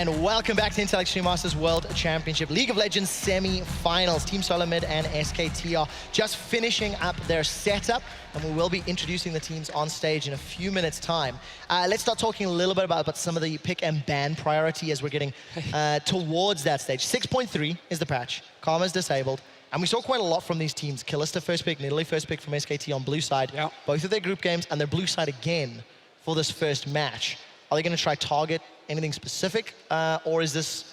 and welcome back to Intel Extreme Masters World Championship League of Legends semi-finals. Team Solomid and SKT are just finishing up their setup, and we will be introducing the teams on stage in a few minutes' time. Let's start talking a little bit about some of the pick and ban priority as we're getting towards that stage. 6.3 is the patch. Karma's disabled. And we saw quite a lot from these teams. Kalista first pick, Nidalee first pick from SKT on blue side. Yep. Both of their group games, and their blue side again for this first match. Are they going to try target anything specific, or is this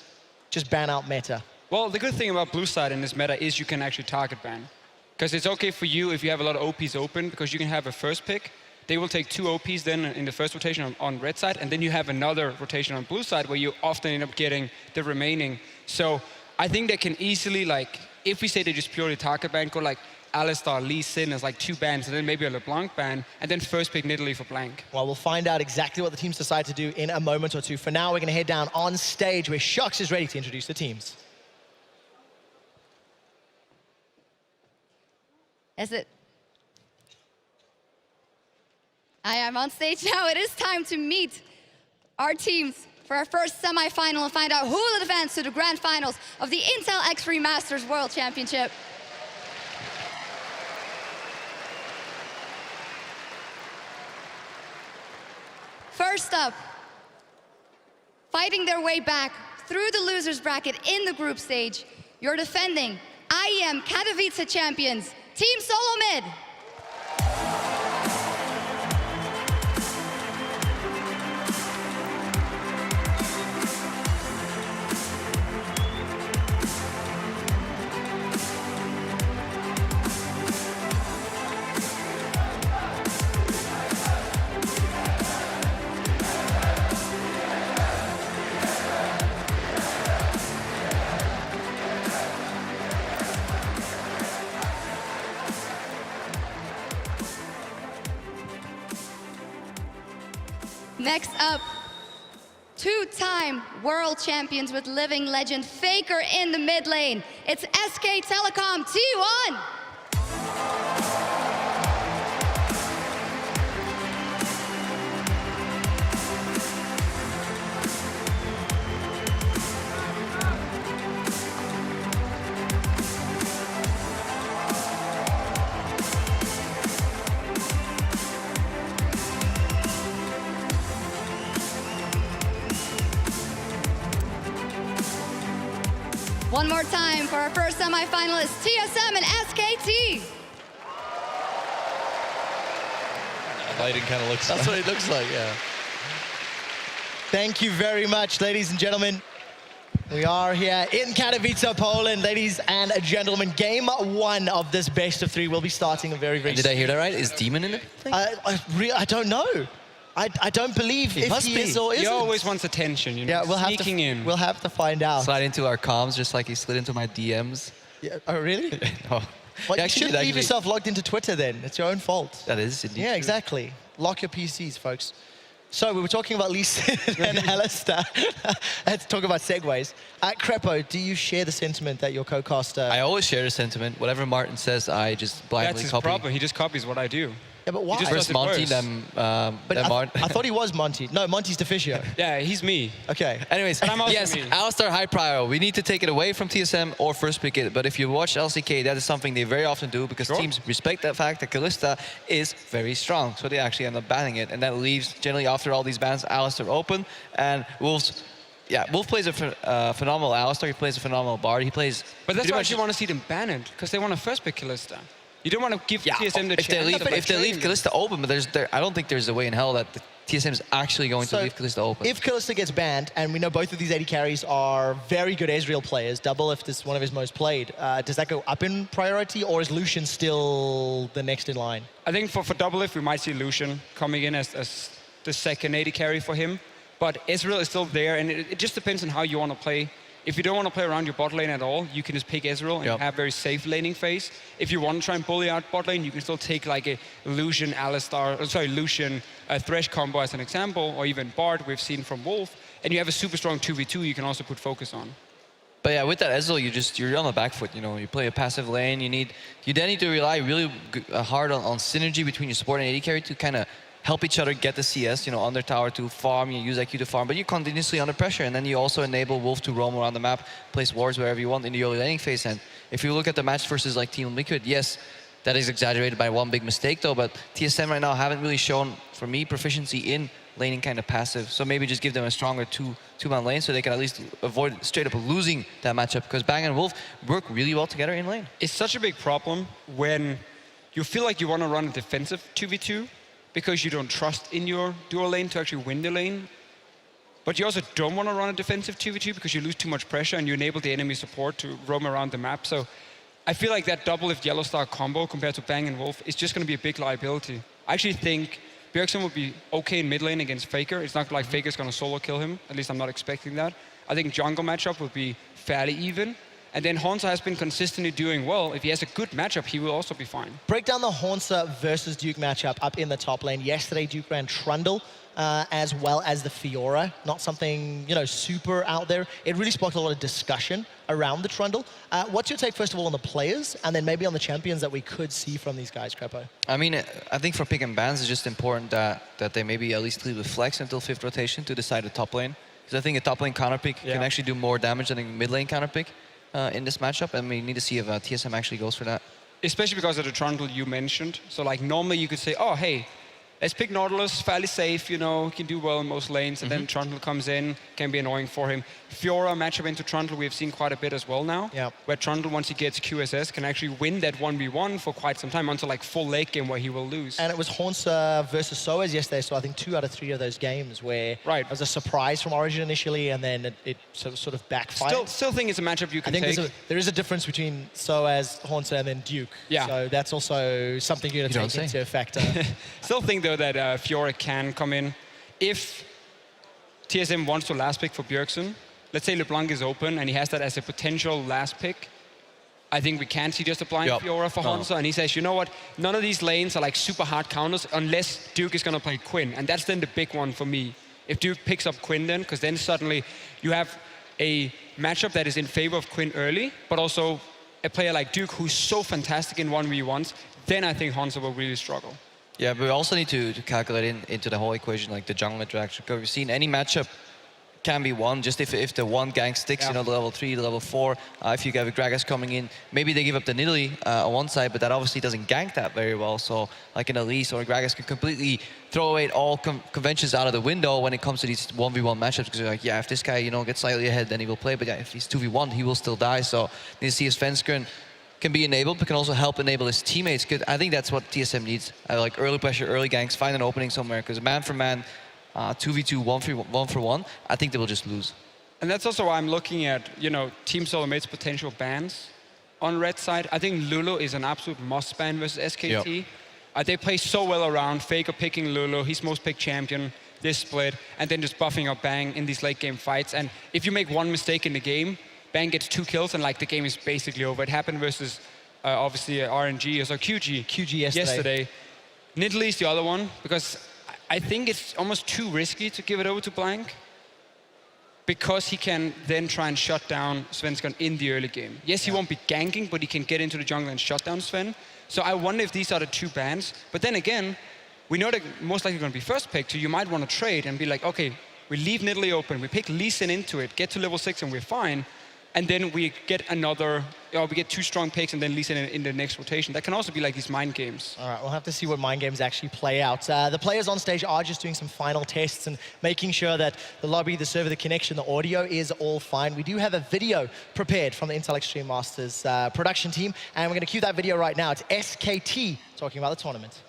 just ban out meta? Well, the good thing about blue side in this meta is you can actually target ban. Because it's okay for you if you have a lot of OPs open, because you can have a first pick. They will take 2 OPs then in the first rotation on red side, and then you have another rotation on blue side where you often end up getting the remaining. So I think they can easily, like, if we say they just purely target ban, go like Alistar, Lee Sin as like 2 bans, and then maybe a LeBlanc ban, and then first pick Nidalee for blank. Well, we'll find out exactly what the teams decide to do in a moment or two. For now, we're going to head down on stage where Shux is ready to introduce the teams. Is it? I am on stage now. It is time to meet our teams for our first semi-final and find out who will advance to the grand finals of the Intel Extreme Masters World Championship. First up, fighting their way back through the losers bracket in the group stage, your defending IEM Katowice champions, Team Solomid. Next up, 2-time world champions with living legend Faker in the mid lane. It's SK Telecom T1. One more time for our first semi-finalists, TSM and SKT. Lighting kind of looks... That's what it looks like, yeah. Thank you very much, ladies and gentlemen. We are here in Katowice, Poland. Ladies and gentlemen, game 1 of this best of 3 will be starting very, very soon. Did I hear that right? Is Demon in it? I don't know. I don't believe if he is or isn't. He always wants attention, you know, yeah, sneaking in. We'll have to find out. Slide into our comms just like he slid into my DMs. Yeah, oh, really? No. Well, Yeah, you shouldn't leave actually. yourself logged into Twitter then. It's your own fault. That is indeed Yeah, true. exactly. Lock your PCs, folks. So we were talking about Lee Sin and Alistar. Let's talk about segues. Crepo, do you share the sentiment that your co-caster... I always share the sentiment. Whatever Martin says, I just blindly That's his copy. problem. He just copies what I do. Yeah, but why? He just First does it Monty, worse. then Martin. I thought he was Monty. No, Monty's Deficio. Yeah, he's me. Okay. Anyways, And I'm also yes, me. Alistar high prior. We need to take it away from TSM or first pick it. But if you watch LCK, that is something they very often do because teams respect that fact that Kalista is very strong. So they actually end up banning it. And that leaves, generally after all these bans, Alistar open. And Wolves, yeah, Wolf plays a phenomenal Alistar. He plays a phenomenal Bard. He plays... But that's pretty why much- you want to see them ban it, because they want to first pick Kalista. You don't want to give TSM the if chance. they leave Kalista open, but I don't think there's a way in hell that the TSM is actually going to leave Kalista open. If Kalista gets banned, and we know both of these AD carries are very good Ezreal players, double if this is one of his most played, does that go up in priority, or is Lucian still the next in line? I think for double if we might see Lucian coming in as the second AD carry for him. But Ezreal is still there, and it just depends on how you want to play. If you don't want to play around your bot lane at all, you can just pick Ezreal and have very safe laning phase. If you want to try and bully out bot lane, you can still take like a Lucian Thresh combo as an example, or even Bard we've seen from Wolf, and you have a super strong 2v2 you can also put focus on. But yeah, with that Ezreal, you're on the back foot. You know, you play a passive lane. You then need to rely really hard on synergy between your support and AD carry to kind of help each other get the CS, on their tower to farm, you use IQ to farm, but you're continuously under pressure, and then you also enable Wolf to roam around the map, place wards wherever you want in the early laning phase. And if you look at the match versus like Team Liquid, yes, that is exaggerated by one big mistake though, but TSM right now haven't really shown, for me, proficiency in laning kind of passive. So maybe just give them a stronger two-man lane so they can at least avoid straight up losing that matchup, because Bang and Wolf work really well together in lane. It's such a big problem when you feel like you want to run a defensive 2v2 because you don't trust in your dual lane to actually win the lane. But you also don't want to run a defensive 2v2 because you lose too much pressure and you enable the enemy support to roam around the map. So I feel like that double if Yellow Star combo compared to Bang and Wolf is just going to be a big liability. I actually think Bjergsen would be okay in mid lane against Faker. It's not like Faker's going to solo kill him. At least I'm not expecting that. I think jungle matchup would be fairly even. And then Hansa has been consistently doing well. If he has a good matchup, he will also be fine. Break down the Hansa versus Duke matchup up in the top lane. Yesterday, Duke ran Trundle as well as the Fiora. Not something, super out there. It really sparked a lot of discussion around the Trundle. What's your take, first of all, on the players, and then maybe on the champions that we could see from these guys, Crepo? I mean, I think for pick and bans, it's just important that they maybe at least leave with flex until 5th rotation to decide the top lane. Because I think a top lane counter pick can actually do more damage than a mid lane counter pick in this matchup, and we need to see if TSM actually goes for that. Especially because of the Trundle you mentioned. So like normally you could say, oh, hey, let's pick Nautilus, fairly safe, he can do well in most lanes, and then Trundle comes in, can be annoying for him. Fiora matchup into Trundle we've seen quite a bit as well now, where Trundle, once he gets QSS, can actually win that 1v1 for quite some time until like full late game where he will lose. And it was Hansa versus Soaz yesterday, so I think 2 out of 3 of those games where it was a surprise from Origin initially, and then it sort of backfired. Still think it's a matchup you can take. There is a difference between Soaz, Hansa, and then Duke. Yeah. So that's also something you're going to take into effect. Still think though that Fiora can come in. If TSM wants to last pick for Bjergsen, let's say LeBlanc is open and he has that as a potential last pick, I think we can see just a blind Fiora for Hansa, and he says, you know what, none of these lanes are like super hard counters unless Duke is going to play Quinn, and that's then the big one for me. If Duke picks up Quinn then, because then suddenly you have a matchup that is in favor of Quinn early, but also a player like Duke who's so fantastic in 1v1s, then I think Hansa will really struggle. Yeah, but we also need to calculate into the whole equation, like the jungle interaction. Because we've seen any matchup can be won just if the one gank sticks, the level 3, the level 4. If you have a Gragas coming in, maybe they give up the Nidalee on one side, but that obviously doesn't gank that very well. So like an Elise or a Gragas can completely throw away all conventions out of the window when it comes to these 1v1 matchups, because you're like, if this guy, gets slightly ahead, then he will play. But if he's 2v1, he will still die. So need to see his Svenskern can be enabled, but can also help enable his teammates. I think that's what TSM needs. Like early pressure, early ganks, find an opening somewhere, because man for man, 2v2, 1-for-1, I think they will just lose. And that's also why I'm looking at, Team Solomate's potential bans on red side. I think Lulu is an absolute must ban versus SKT. They play so well around, Faker picking Lulu, he's most picked champion, this split, and then just buffing up Bang in these late game fights. And if you make one mistake in the game, Bang gets 2 kills and the game is basically over. It happened versus obviously RNG, so QG yesterday. Nidalee is the other one, because I think it's almost too risky to give it over to Blank, because he can then try and shut down Svenskern in the early game. Yes, he won't be ganking, but he can get into the jungle and shut down Sven. So I wonder if these are the 2 bans. But then again, we know they're most likely going to be first picked, so you might want to trade and be like, okay, we leave Nidalee open, we pick Lee Sin into it, get to level 6 and we're fine. And then we get we get 2 strong picks and then Lee Sin in the next rotation. That can also be like these mind games. All right, we'll have to see what mind games actually play out. The players on stage are just doing some final tests and making sure that the lobby, the server, the connection, the audio is all fine. We do have a video prepared from the Intel Extreme Masters production team, and we're going to cue that video right now. It's SKT talking about the tournament.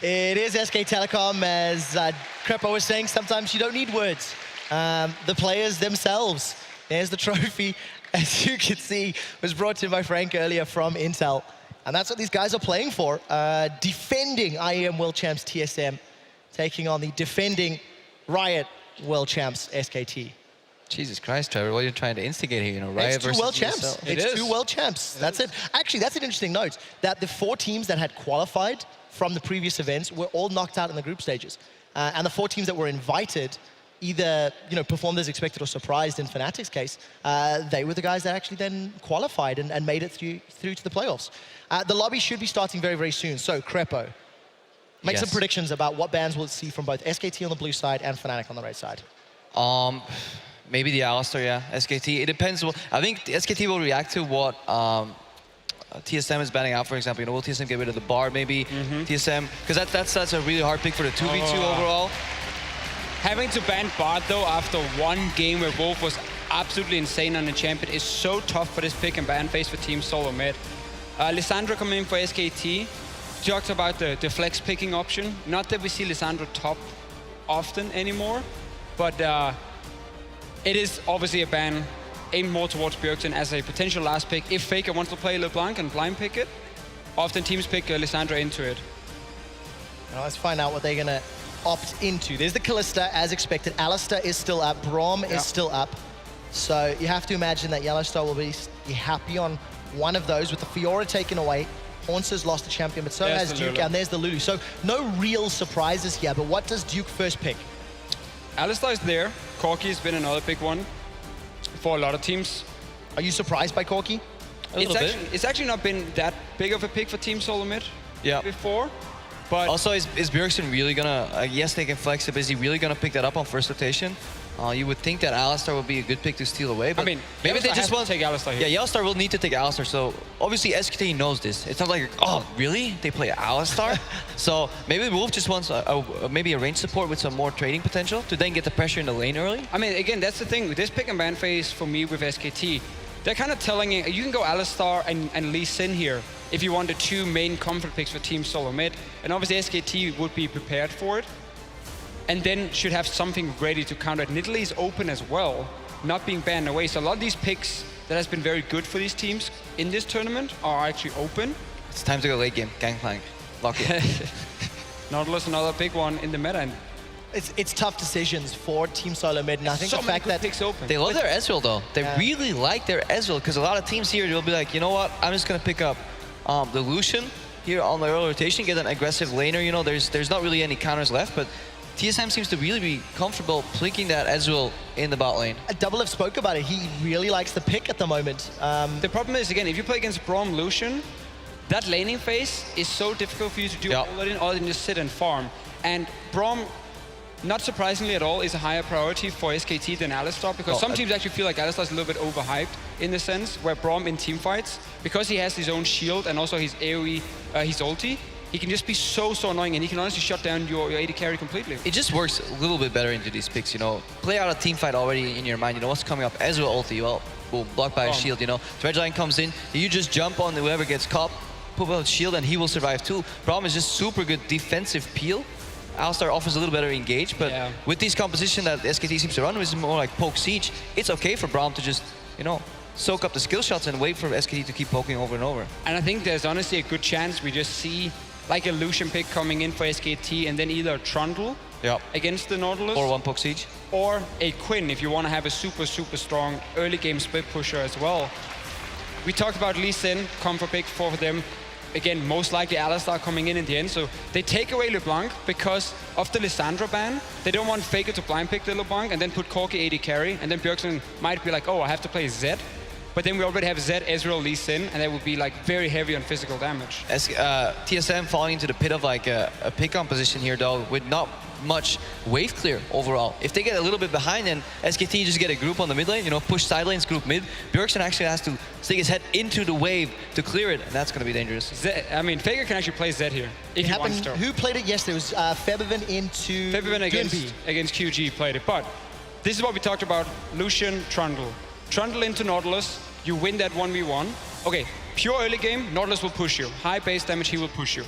It is SK Telecom, as Crepo was saying, sometimes you don't need words. The players themselves. There's the trophy, as you can see, was brought to by Frank earlier from Intel. And that's what these guys are playing for. Defending IEM World Champs TSM, taking on the defending Riot World Champs SKT. Jesus Christ, Trevor, what are you trying to instigate here? You know, Riot It's two versus world champs. ESL. It's two world champs. That's it. Actually, that's an interesting note, that the 4 teams that had qualified from the previous events were all knocked out in the group stages. And the 4 teams that were invited either performed as expected or surprised in Fnatic's case, they were the guys that actually then qualified and made it through to the playoffs. The lobby should be starting very, very soon. So, Crepo, make some predictions about what bans we'll see from both SKT on the blue side and Fnatic on the red side. Maybe the Alistar, yeah. SKT, it depends. I think the SKT will react to what TSM is banning out, for example. Will TSM get rid of the bar, maybe? TSM, because that's a really hard pick for the 2v2 overall. Having to ban Bard, though, after one game where Wolf was absolutely insane on the champion is so tough for this pick and ban phase for Team Solo Mid. Lissandra coming in for SKT. Talked about the flex picking option. Not that we see Lissandra top often anymore, but it is obviously a ban aimed more towards Bjergsen as a potential last pick. If Faker wants to play LeBlanc and blind pick it, often teams pick Lissandra into it. Now let's find out what they're going to opt into. There's the Kalista, as expected. Alistar is still up. Braum is still up. So you have to imagine that Yellowstar will be happy on one of those with the Fiora taken away. Horns lost the champion, but so has Duke, and there's the Lulu. So no real surprises here, but what does Duke first pick? Alistar is there. Corki has been another big one for a lot of teams. Are you surprised by Corki? It's actually not been that big of a pick for Team Solo Mid before. But also, is Bjergsen really gonna, yes, they can flex it, but is he really gonna pick that up on first rotation? You would think that Alistar would be a good pick to steal away, but I mean, maybe they just want to take Alistar here. Yeah, Yellowstar will need to take Alistar, so obviously SKT knows this. It's not like, oh, really? They play Alistar? So maybe Wolf just wants maybe a range support with some more trading potential to then get the pressure in the lane early. I mean, again, that's the thing. With this pick and ban phase for me with SKT, they're kind of telling you can go Alistar and Lee Sin here if you want the 2 main comfort picks for Team Solo Mid. And obviously SKT would be prepared for it. And then should have something ready to counter it. Nidalee is open as well, not being banned away. So a lot of these picks that has been very good for these teams in this tournament are actually open. It's time to go late game, Gangplank. Lock it. Nautilus, another big one in the meta. And it's tough decisions for Team Solo Mid, and I think so the fact that picks open. They love their Ezreal though. They really like their Ezreal, because a lot of teams here will be like, you know what, I'm just gonna pick up the Lucian here on the early rotation, get an aggressive laner. There's not really any counters left, but TSM seems to really be comfortable plinking that Ezreal in the bot lane. Double F spoke about it. He really likes the pick at the moment. The problem is, again, if you play against Braum Lucian, that laning phase is so difficult for you to do all that in, other than just sit and farm. And Braum, not surprisingly at all, is a higher priority for SKT than Alistar, because some teams actually feel like Alistar is a little bit overhyped in the sense where Braum in team fights, because he has his own shield and also his AoE, his ulti, he can just be so annoying, and he can honestly shut down your AD carry completely. It just works a little bit better into these picks, Play out a team fight already in your mind, what's coming up. Ezreal ulti, well, boom, blocked by a shield, Threadline comes in, you just jump on whoever gets caught, put out a shield, and he will survive too. Braum is just super good defensive peel. Alistar offers a little better engage, but with this composition that SKT seems to run, which is more like poke siege, it's okay for Braum to just, soak up the skill shots and wait for SKT to keep poking over and over. And I think there's honestly a good chance we just see like a Lucian pick coming in for SKT, and then either a Trundle against the Nautilus, or one poke siege, or a Quinn if you want to have a super strong early game split pusher as well. We talked about Lee Sin, comfort pick for them. Again, most likely Alistar coming in the end. So they take away LeBlanc because of the Lissandra ban. They don't want Faker to blind pick the LeBlanc and then put Corki AD carry, and then Bjergsen might be like, oh, I have to play Zed. But then we already have Zed, Ezreal, Lee Sin, and that would be like very heavy on physical damage. TSM falling into the pit of like a pick-on position here though, with not much wave clear overall. If they get a little bit behind, then SKT just get a group on the mid lane, push side lanes, group mid. Bjergsen actually has to stick his head into the wave to clear it, and that's going to be dangerous. Faker can actually play Zed here if he wants to. Who played it yesterday? It was Febiven into Febiven against QG played it. But this is what we talked about, Lucian, Trundle. Trundle into Nautilus, you win that 1v1. Okay, pure early game, Nautilus will push you. High base damage, he will push you.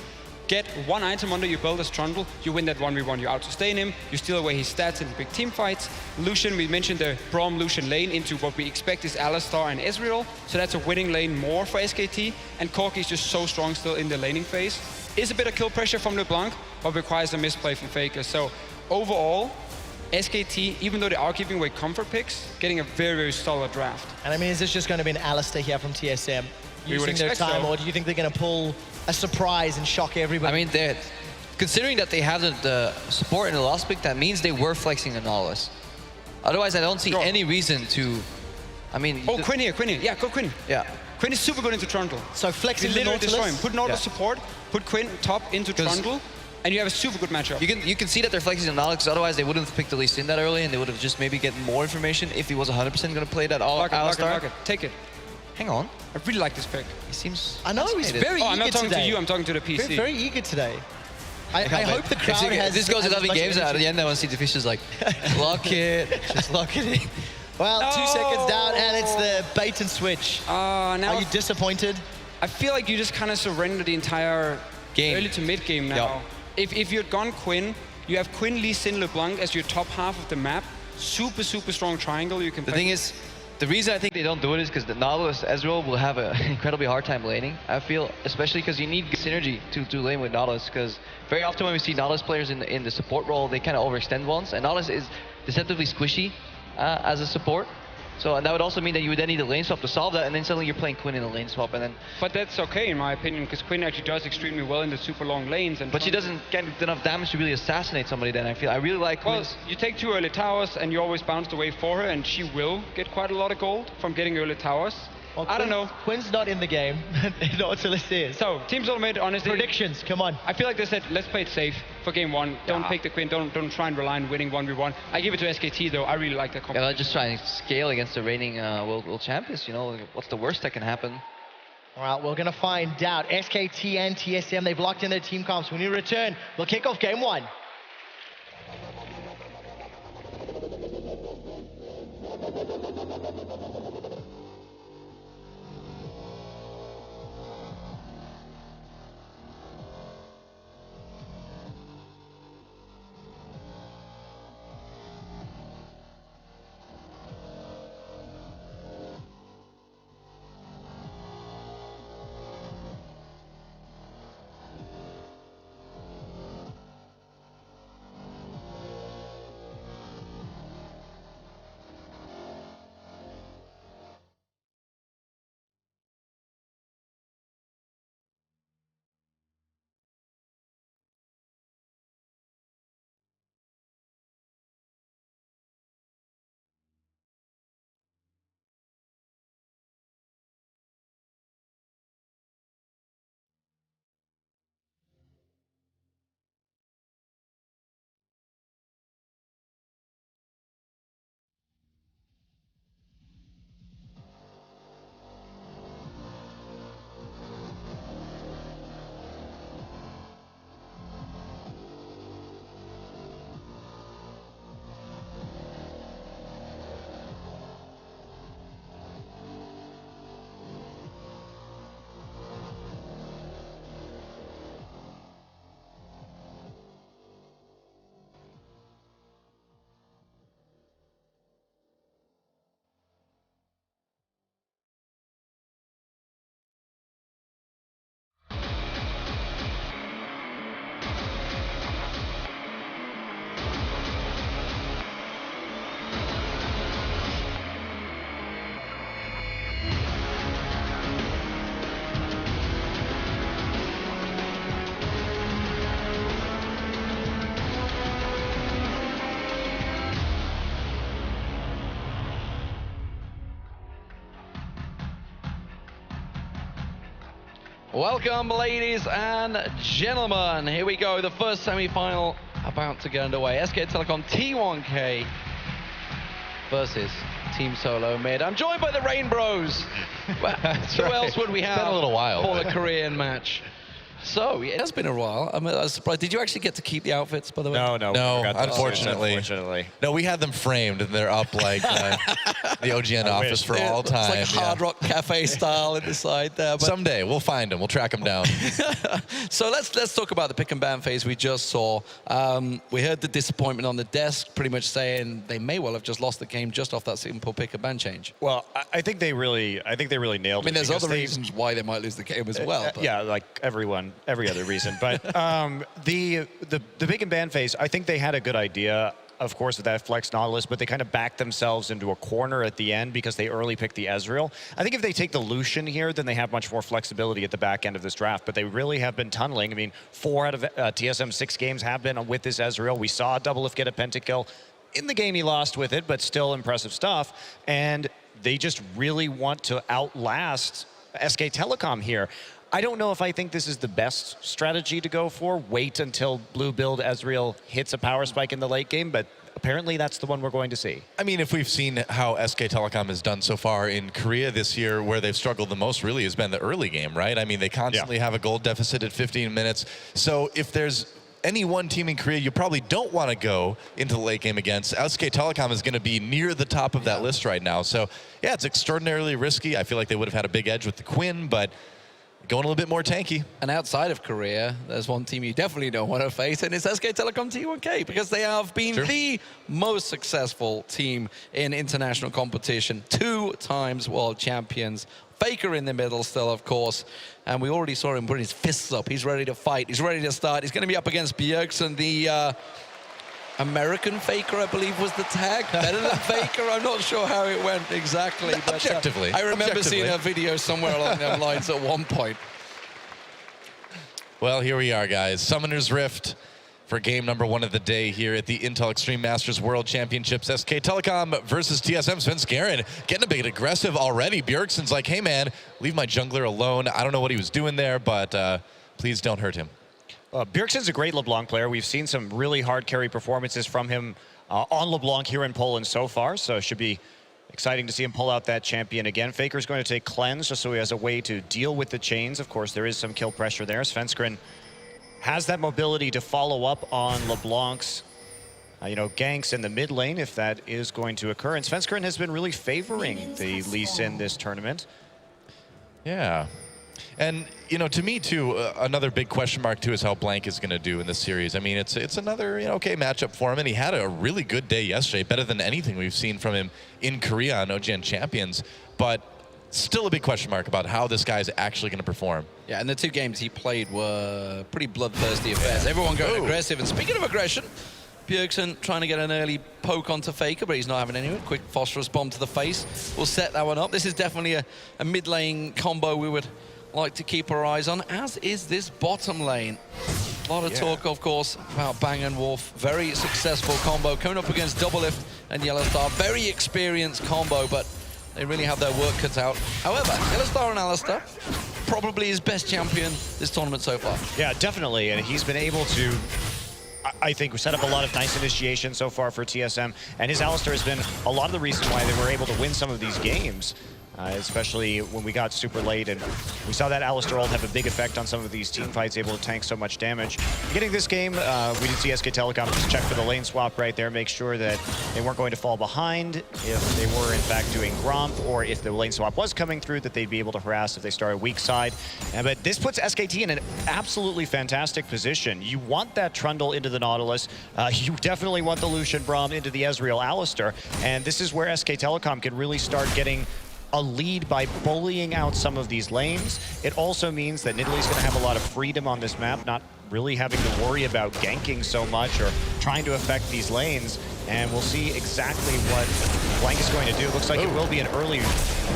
get one item under your belt as Trundle, you win that 1v1. You out-sustain him, you steal away his stats in big team fights. Lucian, we mentioned the Braum Lucian lane into what we expect is Alistar and Ezreal, so that's a winning lane more for SKT, and Corki is just so strong still in the laning phase. Is a bit of kill pressure from LeBlanc, but requires a misplay from Faker. So overall, SKT, even though they are giving away comfort picks, getting a very, very solid draft. And I mean, is this just going to be an Alistair here from TSM using their time, or do you think they're going to pull a surprise and shock everybody? I mean, considering that they have the support in the last pick, that means they were flexing the Nautilus. Otherwise, I don't see any reason to. I mean. Oh, Quinn here. Yeah, go Quinn. Yeah. Quinn is super good into Trundle. So flexing the Nautilus. Destroy him. Nautilus. Put Nautilus support, put Quinn top into Trundle, and you have a super good matchup. You can see that they're flexing the Nautilus, otherwise they wouldn't have picked the Lee Sin that early, and they would have just maybe get more information if he was 100% going to play that Alistar. Take it. Hang on. I really like this pick. He seems. I know, he's fascinated. very eager I'm not talking today. to you, I'm talking to the PC. Very, very eager today. I hope the crowd has... This goes 11 games out. At the end, I want to see the Fishes like, lock it, just lock it in. Well, 2 seconds down, and it's the bait and switch. Now Are you disappointed? I feel like you just kind of surrender the entire game, early to mid game now. Yep. If you'd gone Quinn, you have Quinn, Lee Sin, LeBlanc as your top half of the map. Super, super strong triangle you can play. The thing is, the reason I think they don't do it is because the Nautilus Ezreal will have an incredibly hard time laning, I feel, especially because you need synergy to lane with Nautilus, because very often when we see Nautilus players in the support role, they kind of overextend once, and Nautilus is deceptively squishy as a support. So, and that would also mean that you would then need a lane swap to solve that, and then suddenly you're playing Quinn in a lane swap, and then... But that's okay in my opinion, because Quinn actually does extremely well in the super long lanes. But she doesn't get enough damage to really assassinate somebody then, I feel. I really like Quinn's... Well, you take 2 early towers, and you always bounce the way for her, and she will get quite a lot of gold from getting early towers. Well, I don't know. Quinn's not in the game. Nautilus is. So, Team Solomid, honestly... Predictions, come on. I feel like they said, let's play it safe for game 1. Don't pick the Quinn, don't try and rely on winning 1v1. I give it to SKT though, I really like that combo. Yeah, just trying to scale against the reigning world champions, you know, what's the worst that can happen? All right, we're going to find out. SKT and TSM, they've locked in their team comps. When we return, we'll kick off game 1. Welcome, ladies and gentlemen. Here we go, the first semi-final about to get underway. SK Telecom T1K versus Team Solo Mid. I'm joined by the Rain Bros. Who else would we have been a little while, for but... the Korean match? So, yeah, It has been a while. I was surprised. Did you actually get to keep the outfits, by the way? No, unfortunately. No, we had them framed, and they're up like the OGN office for all time. It's like Hard Rock Cafe style in the side there. But Someday we'll find them. We'll track them down. So let's talk about the pick and ban phase we just saw. We heard the disappointment on the desk, pretty much saying they may well have just lost the game just off that simple pick and ban change. Well, I think they really nailed it. I mean, there's because other reasons why they might lose the game as well. But. Yeah, like every other reason. But the pick and ban phase, I think they had a good idea, of course, with that Flex Nautilus, but they kind of backed themselves into a corner at the end because they early picked the Ezreal. I think if they take the Lucian here, then they have much more flexibility at the back end of this draft, but they really have been tunneling. I mean, 4 out of TSM's 6 games have been with this Ezreal. We saw Doublelift get a pentakill. In the game, he lost with it, but still impressive stuff. And they just really want to outlast SK Telecom here. I don't know if I think this is the best strategy to go for. Wait until blue build Ezreal hits a power spike in the late game, but apparently that's the one we're going to see. I mean, if we've seen how SK Telecom has done so far in Korea this year, where they've struggled the most really has been the early game, right? I mean, they constantly have a gold deficit at 15 minutes. So if there's any one team in Korea you probably don't want to go into the late game against, SK Telecom is going to be near the top of that list right now. So yeah, it's extraordinarily risky. I feel like they would have had a big edge with the Quinn, but going a little bit more tanky. And outside of Korea, there's one team you definitely don't want to face, and it's SK Telecom T1K, because they have been the most successful team in international competition, 2 times world champions. Faker in the middle still, of course. And we already saw him put his fists up. He's ready to fight. He's ready to start. He's going to be up against Bjergsen, the American Faker, I believe, was the tag. Better than Faker. I'm not sure how it went exactly. But, objectively. I remember seeing a video somewhere along those lines at one point. Well, here we are, guys. Summoner's Rift for game number 1 of the day here at the Intel Extreme Masters World Championships. SK Telecom versus TSM. Svenskeren getting a bit aggressive already. Bjergsen's like, hey, man, leave my jungler alone. I don't know what he was doing there, but please don't hurt him. Bjergsen's a great LeBlanc player. We've seen some really hard carry performances from him on LeBlanc here in Poland so far, so it should be exciting to see him pull out that champion again. Faker's going to take Cleanse just so he has a way to deal with the chains. Of course, there is some kill pressure there. Svenskeren has that mobility to follow up on LeBlanc's ganks in the mid lane if that is going to occur. And Svenskeren has been really favoring the Lee Sin this tournament. Yeah. And, to me, too, another big question mark, too, is how Blank is going to do in this series. I mean, it's another, okay matchup for him, and he had a really good day yesterday, better than anything we've seen from him in Korea on OGN Champions, but still a big question mark about how this guy's actually going to perform. Yeah, and the 2 games he played were pretty bloodthirsty affairs. Everyone going aggressive, and speaking of aggression, Bjergsen trying to get an early poke onto Faker, but he's not having any of it. Quick phosphorus bomb to the face. We'll set that one up. This is definitely a mid-lane combo we would like to keep our eyes on, as is this bottom lane. A lot of talk, of course, about Bang & Wolf. Very successful combo coming up against Doublelift and Yellowstar. Very experienced combo, but they really have their work cut out. However, Yellowstar and Alistar, probably his best champion this tournament so far. Yeah, definitely, and he's been able to, I think, set up a lot of nice initiation so far for TSM, and his Alistar has been a lot of the reason why they were able to win some of these games. Especially when we got super late, and we saw that Alistar ult have a big effect on some of these team fights, able to tank so much damage. Getting this game, we did see SK Telecom just check for the lane swap right there, make sure that they weren't going to fall behind if they were in fact doing Gromp, or if the lane swap was coming through, that they'd be able to harass if they started weak side. But this puts SKT in an absolutely fantastic position. You want that Trundle into the Nautilus, you definitely want the Lucian Braum into the Ezreal Alistar, and this is where SK Telecom can really start getting a lead by bullying out some of these lanes. It also means that Nidalee's going to have a lot of freedom on this map, not really having to worry about ganking so much or trying to affect these lanes. And we'll see exactly what Blank is going to do. It looks like it will be an early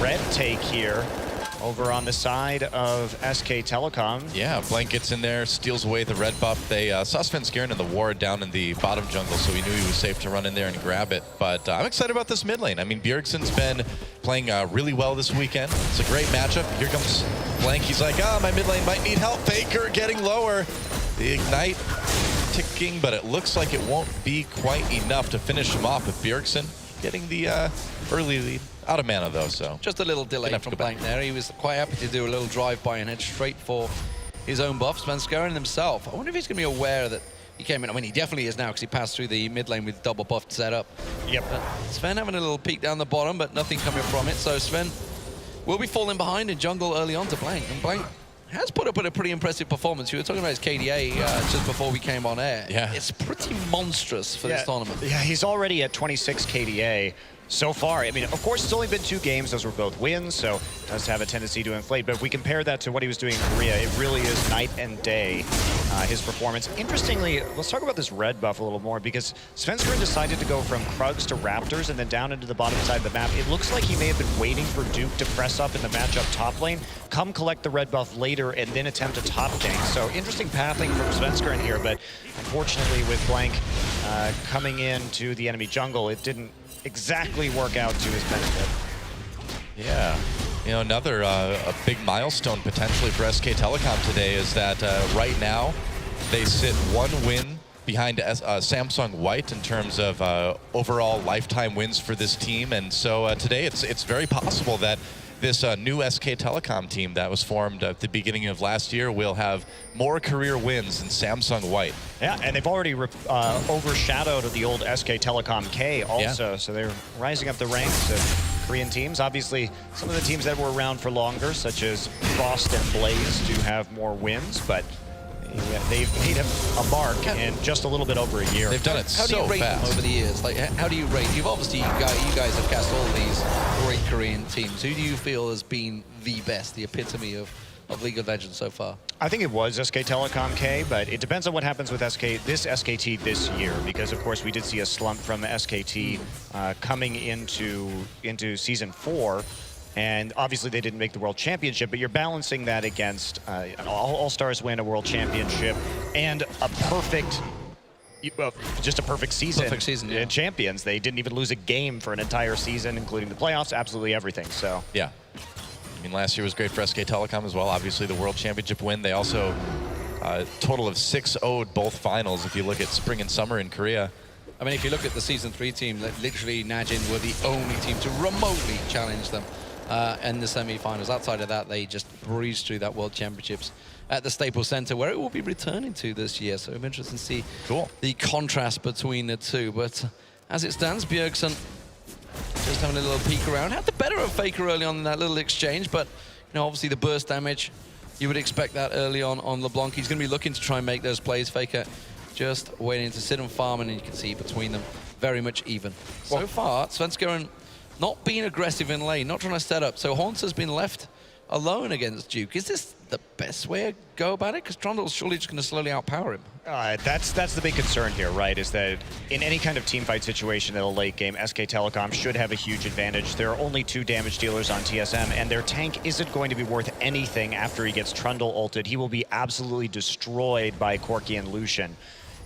red take here over on the side of SK Telecom. Yeah, Blank gets in there, steals away the red buff. They saw Svenskeren in the ward down in the bottom jungle, so he knew he was safe to run in there and grab it. But I'm excited about this mid lane. I mean, Bjergsen's been playing really well this weekend. It's a great matchup. Here comes Blank. He's like, my mid lane might need help. Faker getting lower. The Ignite ticking, but it looks like it won't be quite enough to finish him off with Bjergsen getting the early lead. Out of mana, though, so... Just a little delay from Blank there. He was quite happy to do a little drive-by and head straight for his own buff. Svenskeren himself, I wonder if he's going to be aware that he came in. I mean, he definitely is now because he passed through the mid lane with double buffed setup. Yep. Sven having a little peek down the bottom, but nothing coming from it. So Sven will be falling behind in jungle early on to Blank. And Blank has put up a pretty impressive performance. You were talking about his KDA just before we came on air. Yeah. It's pretty monstrous for this tournament. Yeah, he's already at 26 KDA. So far, I mean, of course, it's only been 2 games. Those were both wins, so it does have a tendency to inflate. But if we compare that to what he was doing in Korea, it really is night and day, his performance. Interestingly, let's talk about this red buff a little more, because Svenskeren decided to go from Krugs to Raptors and then down into the bottom side of the map. It looks like he may have been waiting for Duke to press up in the matchup top lane, come collect the red buff later, and then attempt a top gank. So interesting pathing from Svenskeren here, but unfortunately with Blank coming into the enemy jungle, it didn't exactly work out to his benefit. Yeah. You know, another a big milestone potentially for SK Telecom today is that right now they sit 1 win behind Samsung White in terms of overall lifetime wins for this team. And so today it's very possible that this new SK Telecom team that was formed at the beginning of last year will have more career wins than Samsung White. Yeah, and they've already overshadowed the old SK Telecom K also, so they're rising up the ranks of Korean teams. Obviously, some of the teams that were around for longer, such as Frost and Blaze, do have more wins, but they've made a mark in just a little bit over a year. They've done it How do so you rate fast. them over the years? Like, how do you rate? You've obviously, you guys have cast all these great Korean teams. Who do you feel has been the best, the epitome of League of Legends so far? I think it was SK Telecom K, but it depends on what happens with this SKT this year, because of course we did see a slump from the SKT coming into Season 4. And obviously they didn't make the World Championship, but you're balancing that against an All-Stars win, a World Championship, and a perfect, just a perfect season. Perfect season, yeah. Champions. They didn't even lose a game for an entire season, including the playoffs, absolutely everything. So Yeah. I mean, last year was great for SK Telecom as well. Obviously the World Championship win. They also, total of 6-0'd both finals if you look at spring and summer in Korea. I mean, if you look at the Season 3 team, literally Najin were the only team to remotely challenge them in the semi-finals. Outside of that, they just breezed through that World Championships at the Staples Center, where it will be returning to this year. So I'm interested to see the contrast between the two. But as it stands, Bjergsen just having a little peek around. Had the better of Faker early on in that little exchange, but you know, obviously the burst damage, you would expect that early on LeBlanc. He's going to be looking to try and make those plays. Faker just waiting to sit and farm, and you can see between them very much even. So far, Svenskeren not being aggressive in lane, not trying to set up. So Haunts has been left alone against Duke. Is this the best way to go about it? Because Trundle's surely just going to slowly outpower him. that's the big concern here, right? Is that in any kind of team fight situation in a late game, SK Telecom should have a huge advantage. There are only 2 damage dealers on TSM, and their tank isn't going to be worth anything after he gets Trundle ulted. He will be absolutely destroyed by Corki and Lucian.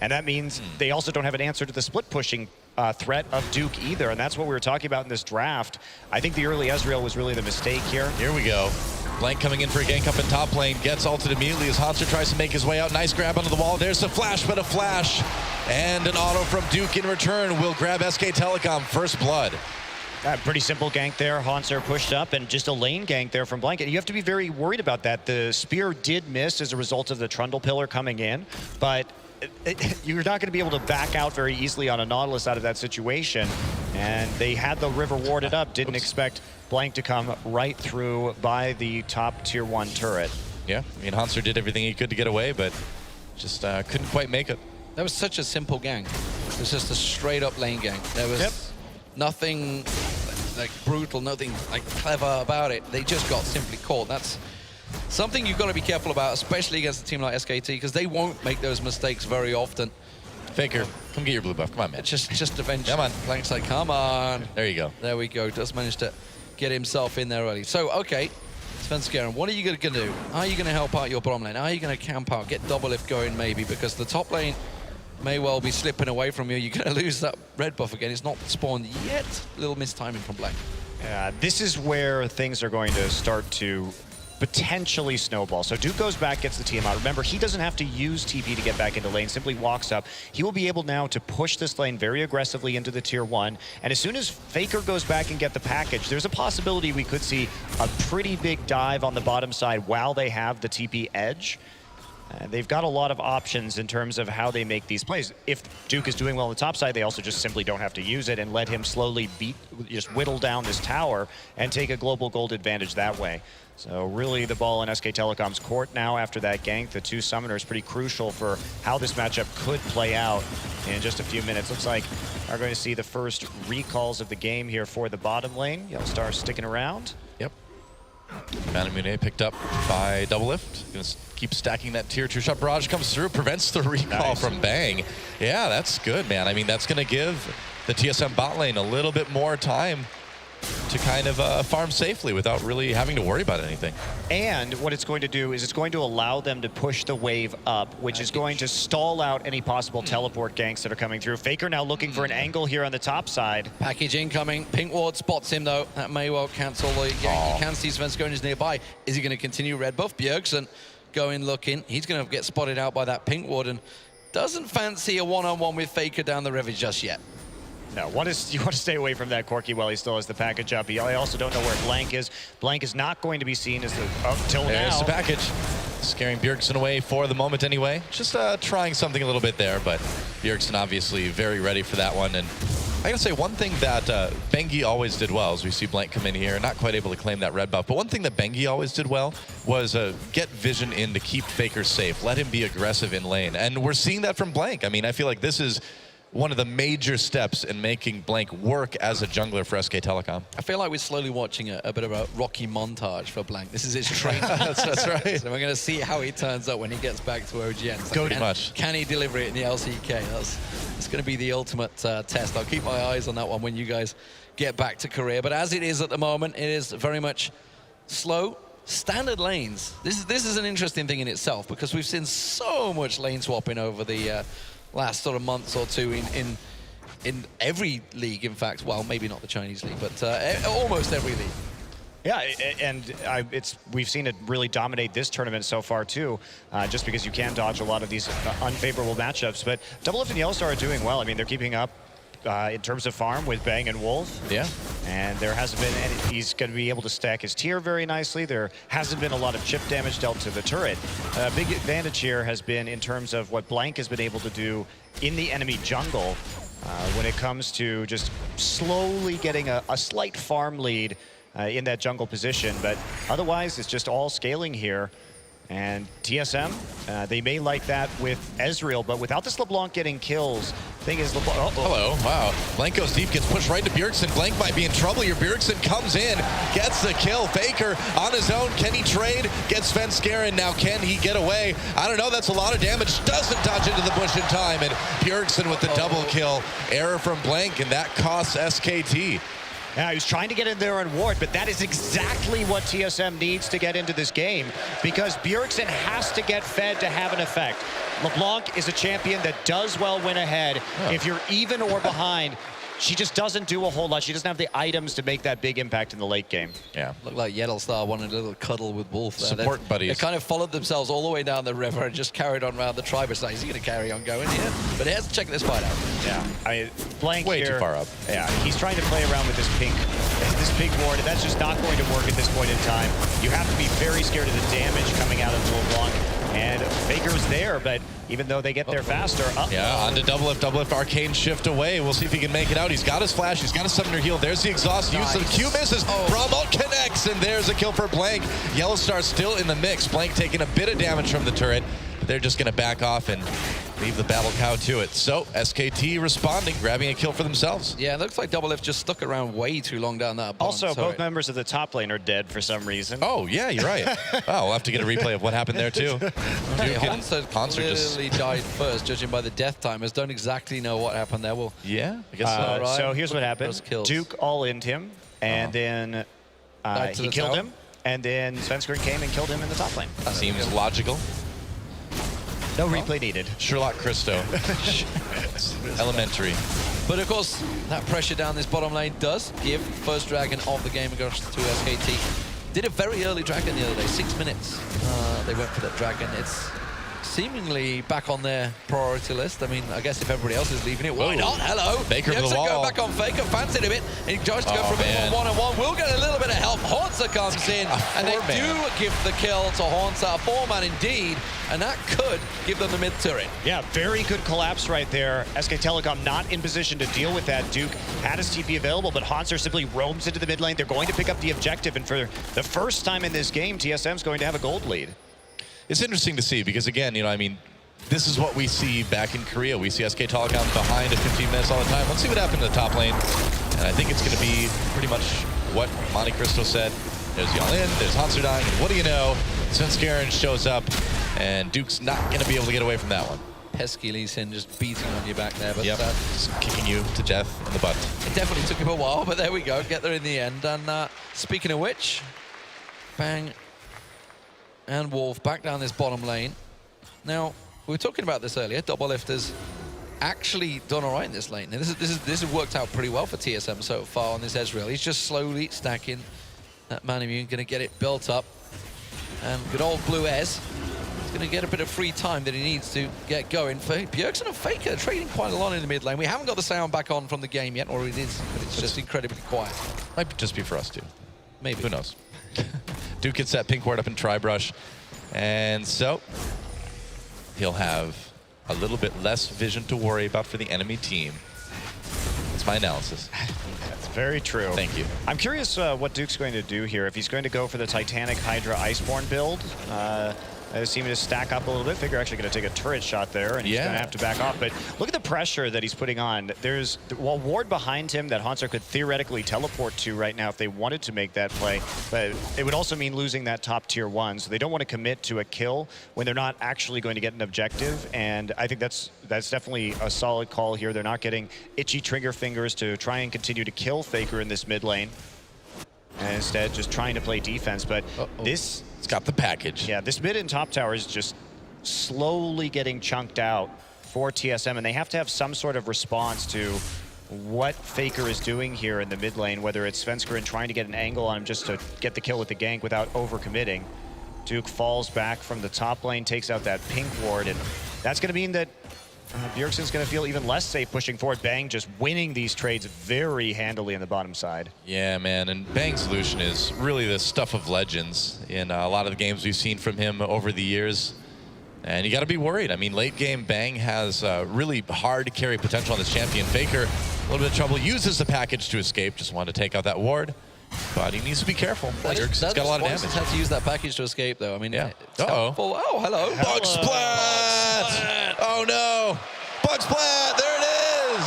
And that means they also don't have an answer to the split pushing threat of Duke either, and that's what we were talking about in this draft. I think the early Ezreal was really the mistake here. Here we go. Blank coming in for a gank up in top lane, gets ulted immediately as Hanser tries to make his way out. Nice grab onto the wall. There's the flash, but a flash and an auto from Duke in return will grab SK Telecom first blood. Pretty simple gank there. Hanser pushed up, and just a lane gank there from Blanket. You have to be very worried about that. The spear did miss as a result of the Trundle pillar coming in, but you're not going to be able to back out very easily on a Nautilus out of that situation. And they had the river warded up, didn't expect Blank to come right through by the top tier 1 turret. Yeah, I mean, Hanser did everything he could to get away, but just couldn't quite make it. That was such a simple gang. It was just a straight up lane gang. There was nothing like brutal, nothing like clever about it. They just got simply caught. That's something you've got to be careful about, especially against a team like SKT, because they won't make those mistakes very often. Faker, come get your blue buff. Come on, man. Just eventually. Come on. Blank's like, come on. There you go. There we go. Does manage to get himself in there early. So, okay, Svenskeren, what are you going to do? Are you going to help out your bottom lane? Are you going to camp out, get double lift going maybe? Because the top lane may well be slipping away from you. You're going to lose that red buff again. It's not spawned yet. A little mistiming from Blank. This is where things are going to start to potentially snowball. So Duke goes back, gets the team out. Remember, he doesn't have to use TP to get back into lane, simply walks up. He will be able now to push this lane very aggressively into the tier 1. And as soon as Faker goes back and get the package, there's a possibility we could see a pretty big dive on the bottom side while they have the TP edge. They've got a lot of options in terms of how they make these plays. If Duke is doing well on the top side, they also just simply don't have to use it and let him slowly just whittle down this tower and take a global gold advantage that way. So really the ball in SK Telecom's court now after that gank. The two summoners pretty crucial for how this matchup could play out in just a few minutes. Looks like we're going to see the first recalls of the game here for the bottom lane. Yellowstar sticking around. Yep. Manamune picked up by Doublelift. Gonna keep stacking that tier 2 shot. Barrage comes through, prevents the recall from Bang. Yeah, that's good, man. I mean, that's gonna give the TSM bot lane a little bit more time to kind of farm safely without really having to worry about anything. And what it's going to do is it's going to allow them to push the wave up, which is going to stall out any possible teleport ganks that are coming through. Faker now looking for an angle here on the top side. Package incoming. Pink Ward spots him, though. That may well cancel the gank. You can see Svenskeren is nearby. Is he going to continue red buff? Bjergsen going looking. He's going to get spotted out by that Pink Ward and doesn't fancy a one-on-one with Faker down the river just yet. No, you want to stay away from that Corki while he still has the package up. I also don't know where Blank is. Blank is not going to be seen as up till now. There's the package. Scaring Bjergsen away for the moment anyway. Just trying something a little bit there, but Bjergsen obviously very ready for that one. And I gotta say, one thing that Bengi always did well, as we see Blank come in here, not quite able to claim that red buff, but one thing that Bengi always did well was get Vision in to keep Faker safe, let him be aggressive in lane. And we're seeing that from Blank. I mean, I feel like this is one of the major steps in making Blank work as a jungler for SK Telecom. I feel like we're slowly watching a bit of a Rocky montage for Blank. This is his training. That's right. So we're going to see how he turns up when he gets back to OGN. Pretty much. Can he deliver it in the LCK? It's going to be the ultimate test. I'll keep my eyes on that one when you guys get back to Korea. But as it is at the moment, it is very much slow. Standard lanes. This is an interesting thing in itself because we've seen so much lane swapping over the last sort of months or two in every league, in fact. Well, maybe not the Chinese league, but almost every league. Yeah, and we've seen it really dominate this tournament so far too, just because you can dodge a lot of these unfavorable matchups. But Doublelift and Yellowstar are doing well. I mean, they're keeping up in terms of farm with Bang and Wolf. Yeah. And there hasn't been any, he's going to be able to stack his tier very nicely. There hasn't been a lot of chip damage dealt to the turret. Big advantage here has been in terms of what Blank has been able to do in the enemy jungle when it comes to just slowly getting a slight farm lead in that jungle position. But otherwise, it's just all scaling here. And TSM, they may like that with Ezreal, but without this LeBlanc getting kills, thing is LeBlanc. Hello, wow. Blank goes deep, gets pushed right to Bjergsen. Blank might be in trouble here. Bjergsen comes in, gets the kill. Faker on his own. Can he trade? Gets Svenskeren. Now, can he get away? I don't know. That's a lot of damage. Doesn't dodge into the bush in time. And Bjergsen with the double kill. Error from Blank, and that costs SKT. Yeah, he was trying to get in there and ward, but that is exactly what TSM needs to get into this game because Bjergsen has to get fed to have an effect. LeBlanc is a champion that does well when ahead. Oh. If you're even or behind, she just doesn't do a whole lot. She doesn't have the items to make that big impact in the late game. Yeah. Looked like Yellowstar wanted a little cuddle with Wolf there. Support buddies. They kind of followed themselves all the way down the river and just carried on around the tribe. It's like, is he going to carry on going here? But he has to check this fight out. Yeah. I mean, Blank way here, too far up. Yeah, he's trying to play around with this pink ward, and that's just not going to work at this point in time. You have to be very scared of the damage coming out of LeBlanc. And Faker's there, but even though they get there faster. Yeah, on to Doublelift, arcane shift away. We'll see if he can make it out. He's got his flash, he's got his summoner heal. There's the exhaust, use the Q misses. Bramalt connects, and there's a kill for Blank. Yellowstar still in the mix. Blank taking a bit of damage from the turret. They're just gonna back off and leave the battle cow to it. So SKT responding, grabbing a kill for themselves. Yeah, it looks like Doublelift just stuck around way too long down that bottom. Also, both members of the top lane are dead for some reason. Oh, yeah, you're right. Oh, we'll have to get a replay of what happened there, too. Hansa clearly died first, judging by the death timers. Don't exactly know what happened there. Well, yeah, I guess so. Right. So here's what happened. Duke all-in'd him, and then he killed him, and then Svenskeren came and killed him in the top lane. Seems logical. No replay needed. Sherlock Christo. Elementary. But of course, that pressure down this bottom lane does give first dragon of the game across to SKT. Did a very early dragon the other day, 6 minutes. They went for that dragon. It's seemingly back on their priority list. I mean, I guess if everybody else is leaving it, why not? Hello. Faker for the wall. Go back on Faker, fancied a bit, and he tries to go from one-on-one. We'll get a little bit of help. Haunter comes in, and they do give the kill to Haunter. A 4-man indeed, and that could give them the mid turret. Yeah, very good collapse right there. SK Telecom not in position to deal with that. Duke had his TP available, but Haunter simply roams into the mid lane. They're going to pick up the objective, and for the first time in this game, TSM's going to have a gold lead. It's interesting to see because, again, you know, I mean, this is what we see back in Korea. We see SK Telecom behind at 15 minutes all the time. Let's see what happened in the top lane. And I think it's going to be pretty much what Monte Cristo said. There's Yalin, there's Hanser dying, and what do you know? Svenskeren shows up, and Duke's not going to be able to get away from that one. Pesky Lee Sin just beating on your back there, but just kicking you to death in the butt. It definitely took him a while, but there we go. Get there in the end. And speaking of which, Bang and Wolf back down this bottom lane. Now, we were talking about this earlier. Doublelift has actually done all right in this lane. Now, this has worked out pretty well for TSM so far on this Ezreal. He's just slowly stacking that man immune, going to get it built up. And good old Blue Ez is going to get a bit of free time that he needs to get going. Bjergsen and Faker trading quite a lot in the mid lane. We haven't got the sound back on from the game yet, or it is, but it's just incredibly quiet. Might just be for us, too. Maybe. Who knows? Duke gets that pink ward up in Tri-Brush, and so he'll have a little bit less vision to worry about for the enemy team. That's my analysis. That's very true. Thank you. I'm curious what Duke's going to do here. If he's going to go for the Titanic Hydra Iceborne build, I see him to stack up a little bit. Figure actually going to take a turret shot there, and he's going to have to back off. But look at the pressure that he's putting on. There's a ward behind him that Haunter could theoretically teleport to right now if they wanted to make that play. But it would also mean losing that top tier 1. So they don't want to commit to a kill when they're not actually going to get an objective. And I think that's definitely a solid call here. They're not getting itchy trigger fingers to try and continue to kill Faker in this mid lane. And instead, just trying to play defense. But this... It's got the package. Yeah, this mid and top tower is just slowly getting chunked out for TSM, and they have to have some sort of response to what Faker is doing here in the mid lane, whether it's Svenskeren trying to get an angle on him just to get the kill with the gank without overcommitting. Duke falls back from the top lane, takes out that pink ward, and that's going to mean that Bjergsen's going to feel even less safe pushing forward. Bang just winning these trades very handily on the bottom side. Yeah, man, and Bang's solution is really the stuff of legends in a lot of the games we've seen from him over the years. And you got to be worried. I mean, late game, Bang has really hard to carry potential on this champion. Faker, a little bit of trouble, uses the package to escape, just wanted to take out that ward. But he needs to be careful. Bjergsen's got a lot of damage. He's had to use that package to escape, though. I mean, yeah. Oh, hello. Bug splat! Oh, no. Bug splat! There it is!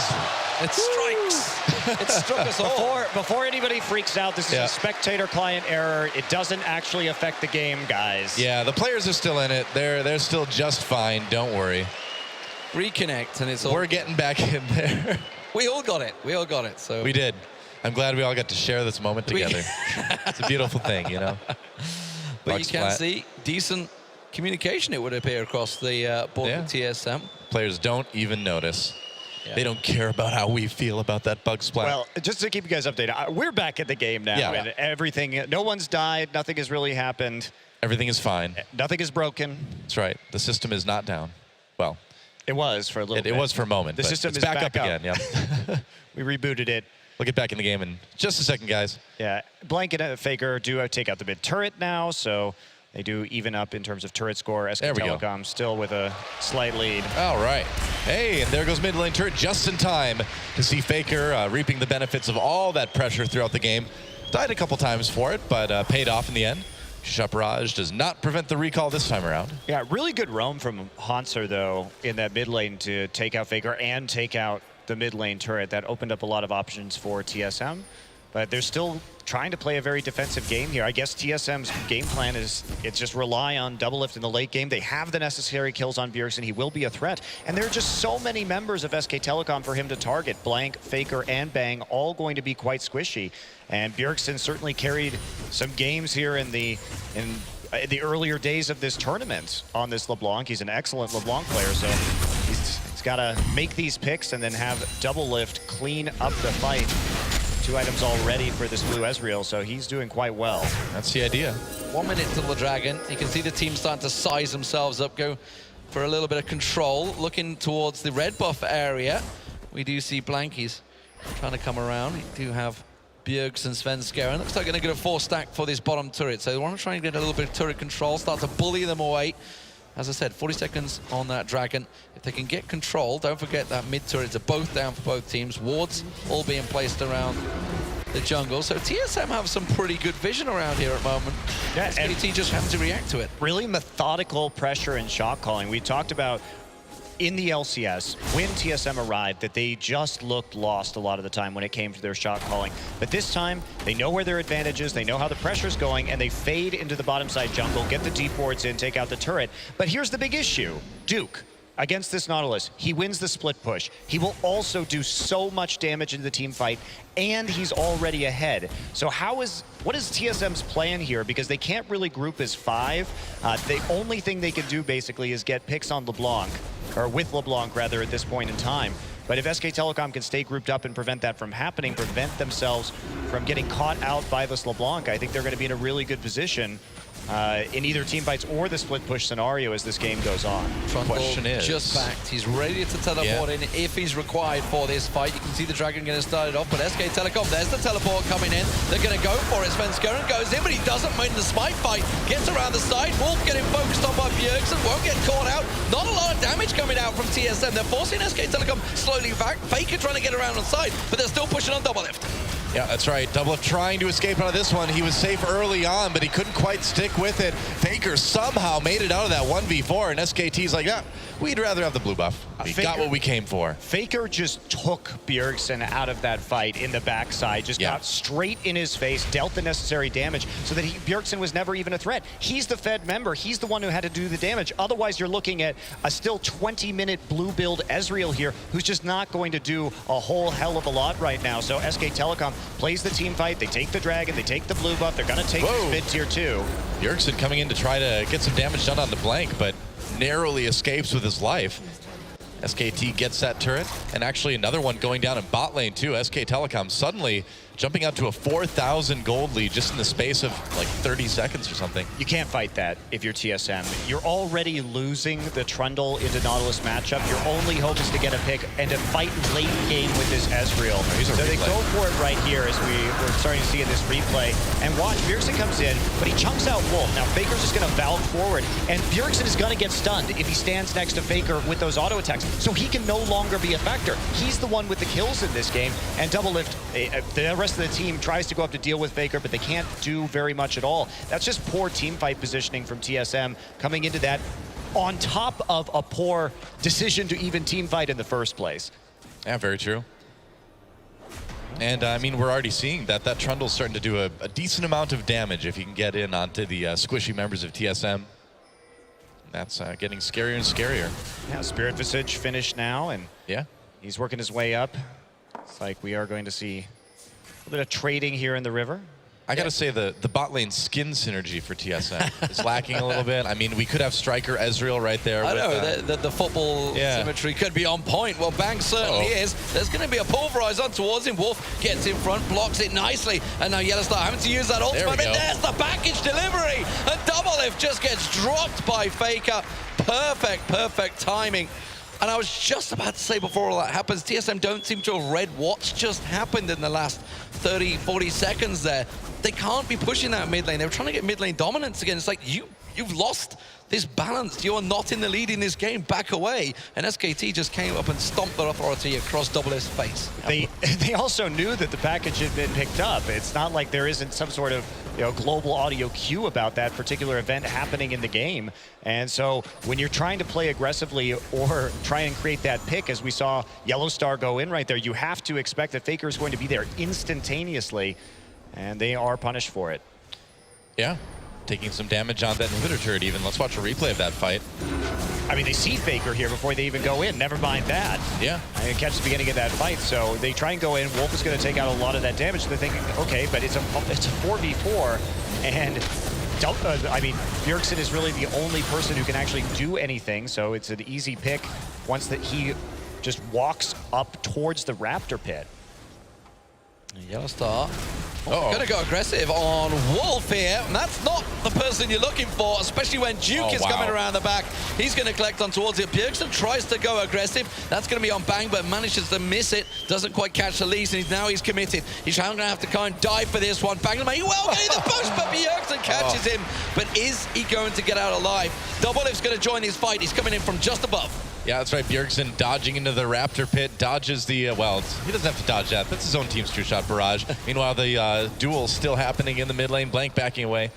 It strikes. It struck us all. Before anybody freaks out, this is a spectator client error. It doesn't actually affect the game, guys. Yeah, the players are still in it. They're still just fine. Don't worry. Reconnect, and it's all... We're getting back in there. We all got it. So we did. I'm glad we all got to share this moment together. It's a beautiful thing, you know? But you can see decent communication, it would appear, across the board with TSM. Players don't even notice. Yeah. They don't care about how we feel about that bug splat. Well, just to keep you guys updated, we're back in the game now. Yeah. And everything, no one's died, nothing has really happened. Everything is fine. Nothing is broken. That's right. The system is not down. Well, it was for a little bit. It was for a moment. The system is back up again. Yeah. We rebooted it. We'll get back in the game in just a second, guys. Yeah, Blanket and Faker do take out the mid turret now, so they do even up in terms of turret score. SK Telecom still with a slight lead. All right. Hey, and there goes mid lane turret just in time to see Faker reaping the benefits of all that pressure throughout the game. Died a couple times for it, but paid off in the end. Shot Barrage does not prevent the recall this time around. Yeah, really good roam from Haunter, though, in that mid lane to take out Faker and take out the mid lane turret. That opened up a lot of options for TSM, but they're still trying to play a very defensive game here. I guess TSM's game plan is it's just rely on Doublelift in the late game. They have the necessary kills on Bjergsen. He will be a threat, and there are just so many members of SK Telecom for him to target. Blank, Faker, and Bang all going to be quite squishy, and Bjergsen certainly carried some games here in the earlier days of this tournament on this LeBlanc. He's an excellent LeBlanc player, so he's got to make these picks and then have Doublelift clean up the fight. 2 items already for this blue Ezreal, so he's doing quite well. That's the idea. 1 minute till the Dragon. You can see the team starting to size themselves up, go for a little bit of control, looking towards the red buff area. We do see Blankies trying to come around. We do have Bjergsen, Svenskeren. Looks like they're going to get a 4-stack for this bottom turret. So they want to try and get a little bit of turret control, start to bully them away. As I said, 40 seconds on that Dragon. If they can get control, don't forget that mid turrets are both down for both teams. Wards all being placed around the jungle. So TSM have some pretty good vision around here at the moment. Yeah, SKT just having to react to it. Really methodical pressure and shot calling. We talked about in the LCS, when TSM arrived, that they just looked lost a lot of the time when it came to their shot calling. But this time, they know where their advantage is, they know how the pressure's going, and they fade into the bottom side jungle, get the deep wards in, take out the turret. But here's the big issue. Duke, against this Nautilus, he wins the split push. He will also do so much damage in the team fight, and he's already ahead. So what is TSM's plan here? Because they can't really group as 5. The only thing they can do basically is get picks on LeBlanc, or with LeBlanc rather, at this point in time. But if SK Telecom can stay grouped up and prevent that from happening, prevent themselves from getting caught out by this LeBlanc, I think they're going to be in a really good position in either team fights or the split push scenario as this game goes on. Question is, just backed. He's ready to teleport in if he's required for this fight. You can see the Dragon getting started off, but SK Telecom, there's the teleport coming in. They're going to go for it. Svenskeren goes in, but he doesn't win the smite fight. Gets around the side. Wolf getting focused on by Bjergsen. Won't get caught out. Not a lot of damage coming out from TSM. They're forcing SK Telecom slowly back. Faker trying to get around on side, but they're still pushing on Doublelift. Yeah, that's right. Doublelift trying to escape out of this one. He was safe early on, but he couldn't quite stick with it. Faker somehow made it out of that 1v4, and SKT's like, yeah, we'd rather have the blue buff. We got what we came for. Faker just took Bjergsen out of that fight in the backside, just got straight in his face, dealt the necessary damage so that Bjergsen was never even a threat. He's the Fed member. He's the one who had to do the damage. Otherwise, you're looking at a still 20-minute blue build Ezreal here, who's just not going to do a whole hell of a lot right now. So SK Telecom plays the team fight. They take the Dragon. They take the blue buff. They're going to take this mid tier 2. Bjergsen coming in to try to get some damage done on the Blank, but narrowly escapes with his life. SKT gets that turret, and actually another one going down in bot lane too. SK Telecom suddenly jumping out to a 4,000 gold lead just in the space of like 30 seconds or something. You can't fight that if you're TSM. You're already losing the Trundle into Nautilus matchup. Your only hope is to get a pick and to fight late game with this Ezreal. So they go for it right here as we're starting to see in this replay. And watch, Bjergsen comes in, but he chunks out Wolf. Now Faker's just going to valve forward, and Bjergsen is going to get stunned if he stands next to Faker with those auto attacks. So he can no longer be a factor. He's the one with the kills in this game, and Doublelift, the rest of the team tries to go up to deal with Faker, but they can't do very much at all. That's just poor team fight positioning from TSM coming into that on top of a poor decision to even team fight in the first place. Yeah, very true. And I mean, we're already seeing that Trundle's starting to do a decent amount of damage if he can get in onto the squishy members of TSM. That's getting scarier and scarier. Yeah, Spirit Visage finished now, and he's working his way up. It's like we are going to see a bit of trading here in the river. I gotta say the bot lane skin synergy for TSM is lacking a little bit. I mean, we could have Striker Ezreal right there. I know, the football symmetry could be on point. Well, Bang certainly is. There's going to be a pulverize on towards him. Wolf gets in front, blocks it nicely, and now Yellowstar having to use that ultimate. There's the package delivery, and Doublelift just gets dropped by Faker. Perfect timing. And I was just about to say before all that happens, TSM don't seem to have read what's just happened in the last 30, 40 seconds there. They can't be pushing that mid lane. They were trying to get mid lane dominance again. It's like, you've lost this balance. You're not in the lead in this game. Back away. And SKT just came up and stomped their authority across Doublelift's face. They also knew that the package had been picked up. It's not like there isn't some sort of global audio cue about that particular event happening in the game. And so when you're trying to play aggressively or try and create that pick, as we saw Yellowstar go in right there, you have to expect that Faker is going to be there instantaneously, and they are punished for it. Yeah, taking some damage on that inhibitor turret even. Let's watch a replay of that fight. I mean, they see Faker here before they even go in. Never mind that. Yeah. I catch the beginning of that fight, so they try and go in. Wolf is going to take out a lot of that damage. They're thinking, okay, but it's a 4v4, and I mean, Bjergsen is really the only person who can actually do anything, so it's an easy pick once that he just walks up towards the Raptor pit. Yellowstar Gonna go aggressive on Wolf here, and that's not the person you're looking for, especially when Duke is coming around the back. He's gonna collect on towards it. Bjergsen tries to go aggressive. That's gonna be on Bang, but manages to miss it. Doesn't quite catch the lead, and now he's committed. He's gonna have to kind of dive for this one. Bang may well get in the push, but Bjergsen catches him. But is he going to get out alive? Doublelift's gonna join his fight. He's coming in from just above. Yeah, that's right. Bjergsen dodging into the Raptor pit, dodges the, well, he doesn't have to dodge that. That's his own team's true shot barrage. Meanwhile, the duel's still happening in the mid lane, Blank backing away.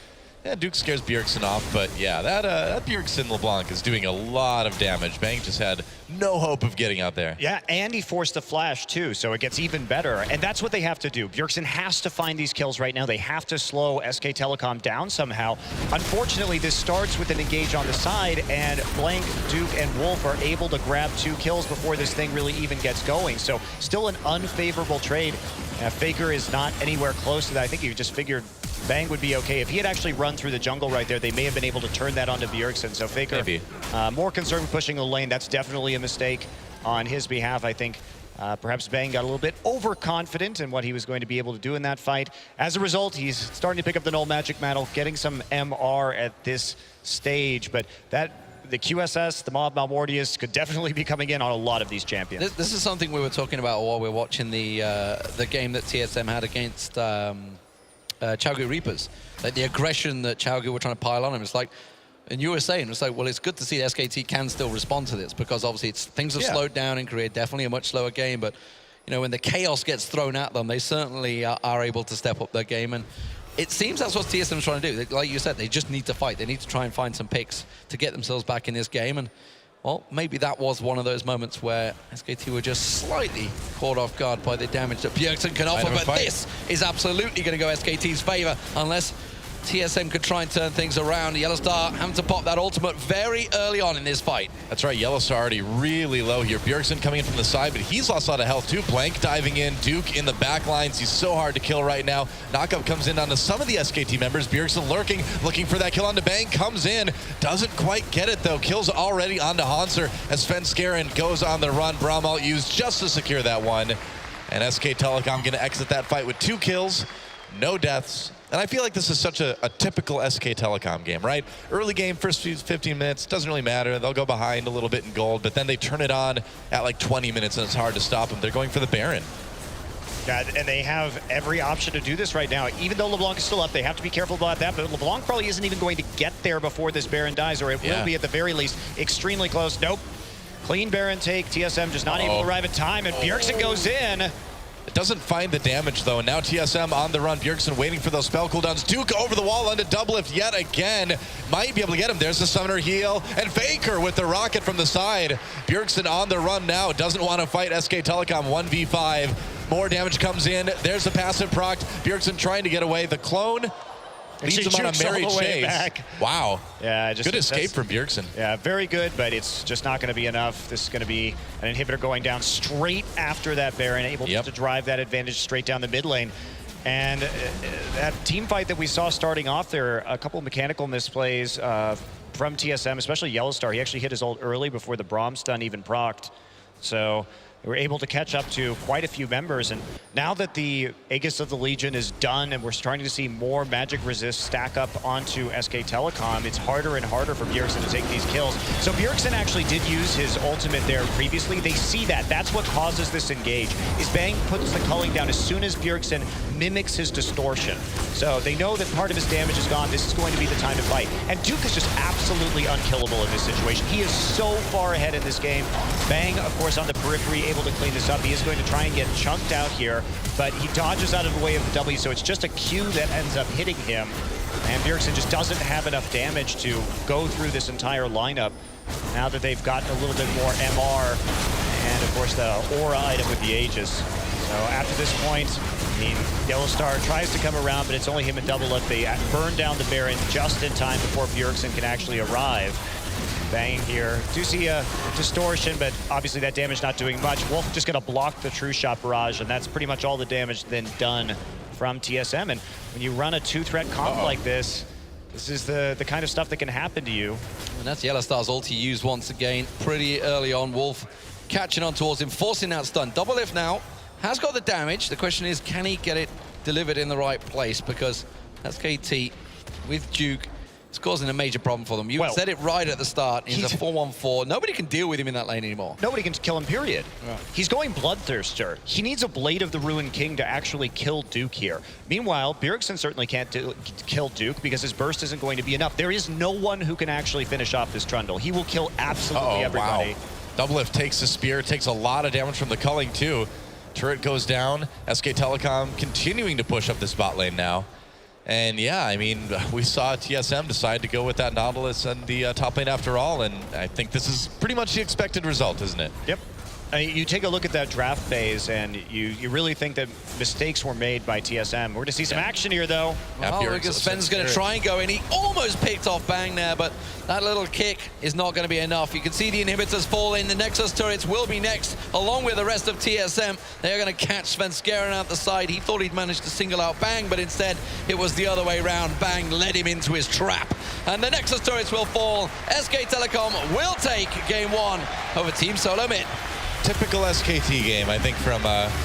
Yeah, Duke scares Bjergsen off, but yeah, that Bjergsen LeBlanc is doing a lot of damage. Bang just had no hope of getting out there. Yeah, and he forced a flash too, so it gets even better. And that's what they have to do. Bjergsen has to find these kills right now. They have to slow SK Telecom down somehow. Unfortunately, this starts with an engage on the side, and Blank, Duke, and Wolf are able to grab 2 kills before this thing really even gets going. So still an unfavorable trade. Faker is not anywhere close to that. I think he just figured Bang would be okay. If he had actually run through the jungle right there, they may have been able to turn that onto Bjergsen. So Faker, more concerned with pushing the lane. That's definitely a mistake on his behalf. I think perhaps Bang got a little bit overconfident in what he was going to be able to do in that fight. As a result, he's starting to pick up the Null Magic Mantle, getting some MR at this stage. But the QSS, the Mob Malmortius, could definitely be coming in on a lot of these champions. This is something we were talking about while we were watching the game that TSM had against Chaogu Reapers. Like the aggression that Chaogu were trying to pile on him. It's like, and you were saying, it's like, well, it's good to see SKT can still respond to this, because obviously things have slowed down in Korea, definitely a much slower game, but you know, when the chaos gets thrown at them, they certainly are able to step up their game, and it seems that's what TSM is trying to do. Like you said, they just need to fight. They need to try and find some picks to get themselves back in this game, and well, maybe that was one of those moments where SKT were just slightly caught off guard by the damage that Bjergsen can offer, but this is absolutely going to go SKT's favor unless TSM could try and turn things around. Yellowstar having to pop that ultimate very early on in this fight. That's right, Yellowstar already really low here. Bjergsen coming in from the side, but he's lost a lot of health too. Blank diving in, Duke in the back lines. He's so hard to kill right now. Knockup comes in onto some of the SKT members. Bjergsen lurking, looking for that kill onto Bang, comes in, doesn't quite get it though. Kills already onto Hanser as Svenskeren goes on the run. Bramalt used just to secure that one. And SK Telecom gonna exit that fight with 2 kills, no deaths. And I feel like this is such a typical SK Telecom game, right? Early game, first 15 minutes, doesn't really matter. They'll go behind a little bit in gold, but then they turn it on at like 20 minutes and it's hard to stop them. They're going for the Baron. Yeah, and they have every option to do this right now. Even though LeBlanc is still up, they have to be careful about that, but LeBlanc probably isn't even going to get there before this Baron dies, or it will be at the very least extremely close. Nope. Clean Baron take. TSM just not able to arrive at time, and Bjergsen goes in. It doesn't find the damage though, and now TSM on the run. Bjergsen waiting for those spell cooldowns. Duke over the wall onto Doublelift yet again. Might be able to get him. There's the Summoner heal, and Faker with the rocket from the side. Bjergsen on the run now. Doesn't want to fight SK Telecom 1v5. More damage comes in. There's the passive proc. Bjergsen trying to get away. The clone leads him on a merry chase. Wow. Yeah, just good escape from Bjergsen. Yeah, very good, but it's just not going to be enough. This is going to be an inhibitor going down straight after that Baron, able to drive that advantage straight down the mid lane. And that team fight that we saw starting off there, a couple of mechanical misplays from TSM, especially Yellowstar. He actually hit his ult early before the Braum stun even procced. So they were able to catch up to quite a few members, and now that the Aegis of the Legion is done and we're starting to see more magic resist stack up onto SK Telecom, it's harder and harder for Bjergsen to take these kills. So Bjergsen actually did use his ultimate there previously. They see that. That's what causes this engage, is Bang puts the culling down as soon as Bjergsen mimics his distortion. So they know that part of his damage is gone. This is going to be the time to fight. And Duke is just absolutely unkillable in this situation. He is so far ahead in this game. Bang, of course, on the periphery, able to clean this up. He is going to try and get chunked out here, but he dodges out of the way of the W, so it's just a Q that ends up hitting him. And Bjergsen just doesn't have enough damage to go through this entire lineup now that they've gotten a little bit more MR and, of course, the aura item with the Aegis. So after this point, I mean, Yellowstar tries to come around, but it's only him and Doublelift. They burn down the Baron just in time before Bjergsen can actually arrive. Bang here. Do see a distortion, but obviously that damage not doing much. Wolf just going to block the True Shot barrage, and that's pretty much all the damage then done from TSM. And when you run a 2-threat comp like this, this is the kind of stuff that can happen to you. And that's Yellowstar's ulti used once again pretty early on. Wolf catching on towards him, forcing that stun. Doublelift now has got the damage. The question is, can he get it delivered in the right place, because SKT with Duke, it's causing a major problem for them. You said it right at the start. He's a 4-1-4. Nobody can deal with him in that lane anymore. Nobody can kill him, period. Yeah. He's going Bloodthirster. He needs a Blade of the Ruined King to actually kill Duke here. Meanwhile, Bjergsen certainly can't kill Duke because his burst isn't going to be enough. There is no one who can actually finish off this Trundle. He will kill absolutely everybody. Wow. Doublelift takes the spear, takes a lot of damage from the culling too. Turret goes down. SK Telecom continuing to push up this bot lane now. And yeah, I mean, we saw TSM decide to go with that Nautilus and the top lane after all, and I think this is pretty much the expected result, isn't it? Yep. You take a look at that draft phase, and you really think that mistakes were made by TSM. We're going to see some action here, though. Well, because Sven's going to try and go in. He almost picked off Bang there, but that little kick is not going to be enough. You can see the inhibitors fall in. The Nexus turrets will be next, along with the rest of TSM. They're going to catch Sven Skaren out the side. He thought he'd managed to single out Bang, but instead it was the other way around. Bang led him into his trap. And the Nexus turrets will fall. SK Telecom will take game 1 over Team Solo Mid. Typical SKT game, I think, from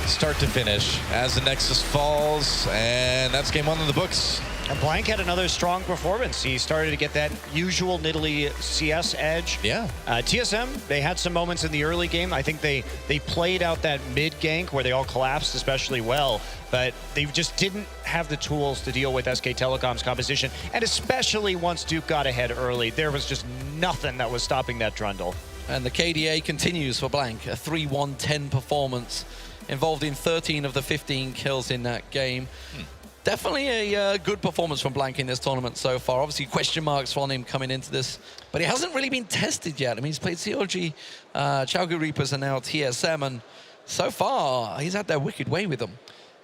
start to finish, as the Nexus falls, and that's game 1 in the books. And Blank had another strong performance. He started to get that usual Nidalee CS edge. Yeah. TSM, they had some moments in the early game. I think they played out that mid gank where they all collapsed especially well, but they just didn't have the tools to deal with SK Telecom's composition. And especially once Duke got ahead early, there was just nothing that was stopping that Trundle. And the KDA continues for Blank, a 3-1-10 performance, involved in 13 of the 15 kills in that game. Definitely a good performance from Blank in this tournament so far. Obviously, question marks on him coming into this, but he hasn't really been tested yet. I mean, he's played COG, Chaogu Reapers, and now TSM, and so far, he's had their wicked way with them.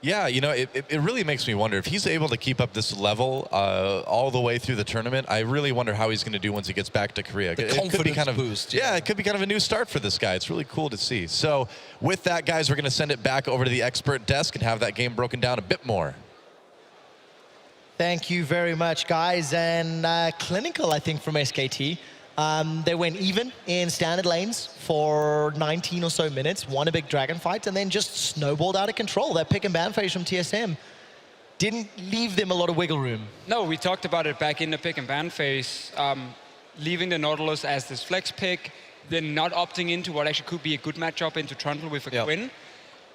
Yeah, you know, it really makes me wonder if he's able to keep up this level all the way through the tournament. I really wonder how he's going to do once he gets back to Korea. It could be kind of boost. Yeah, it could be kind of a new start for this guy. It's really cool to see. So with that, guys, we're going to send it back over to the expert desk and have that game broken down a bit more. Thank you very much, guys. And clinical, I think, from SKT. They went even in standard lanes for 19 or so minutes, won a big dragon fight, and then just snowballed out of control. That pick and ban phase from TSM didn't leave them a lot of wiggle room. No, we talked about it back in the pick and ban phase, leaving the Nautilus as this flex pick, then not opting into what actually could be a good matchup into Trundle with a Quinn.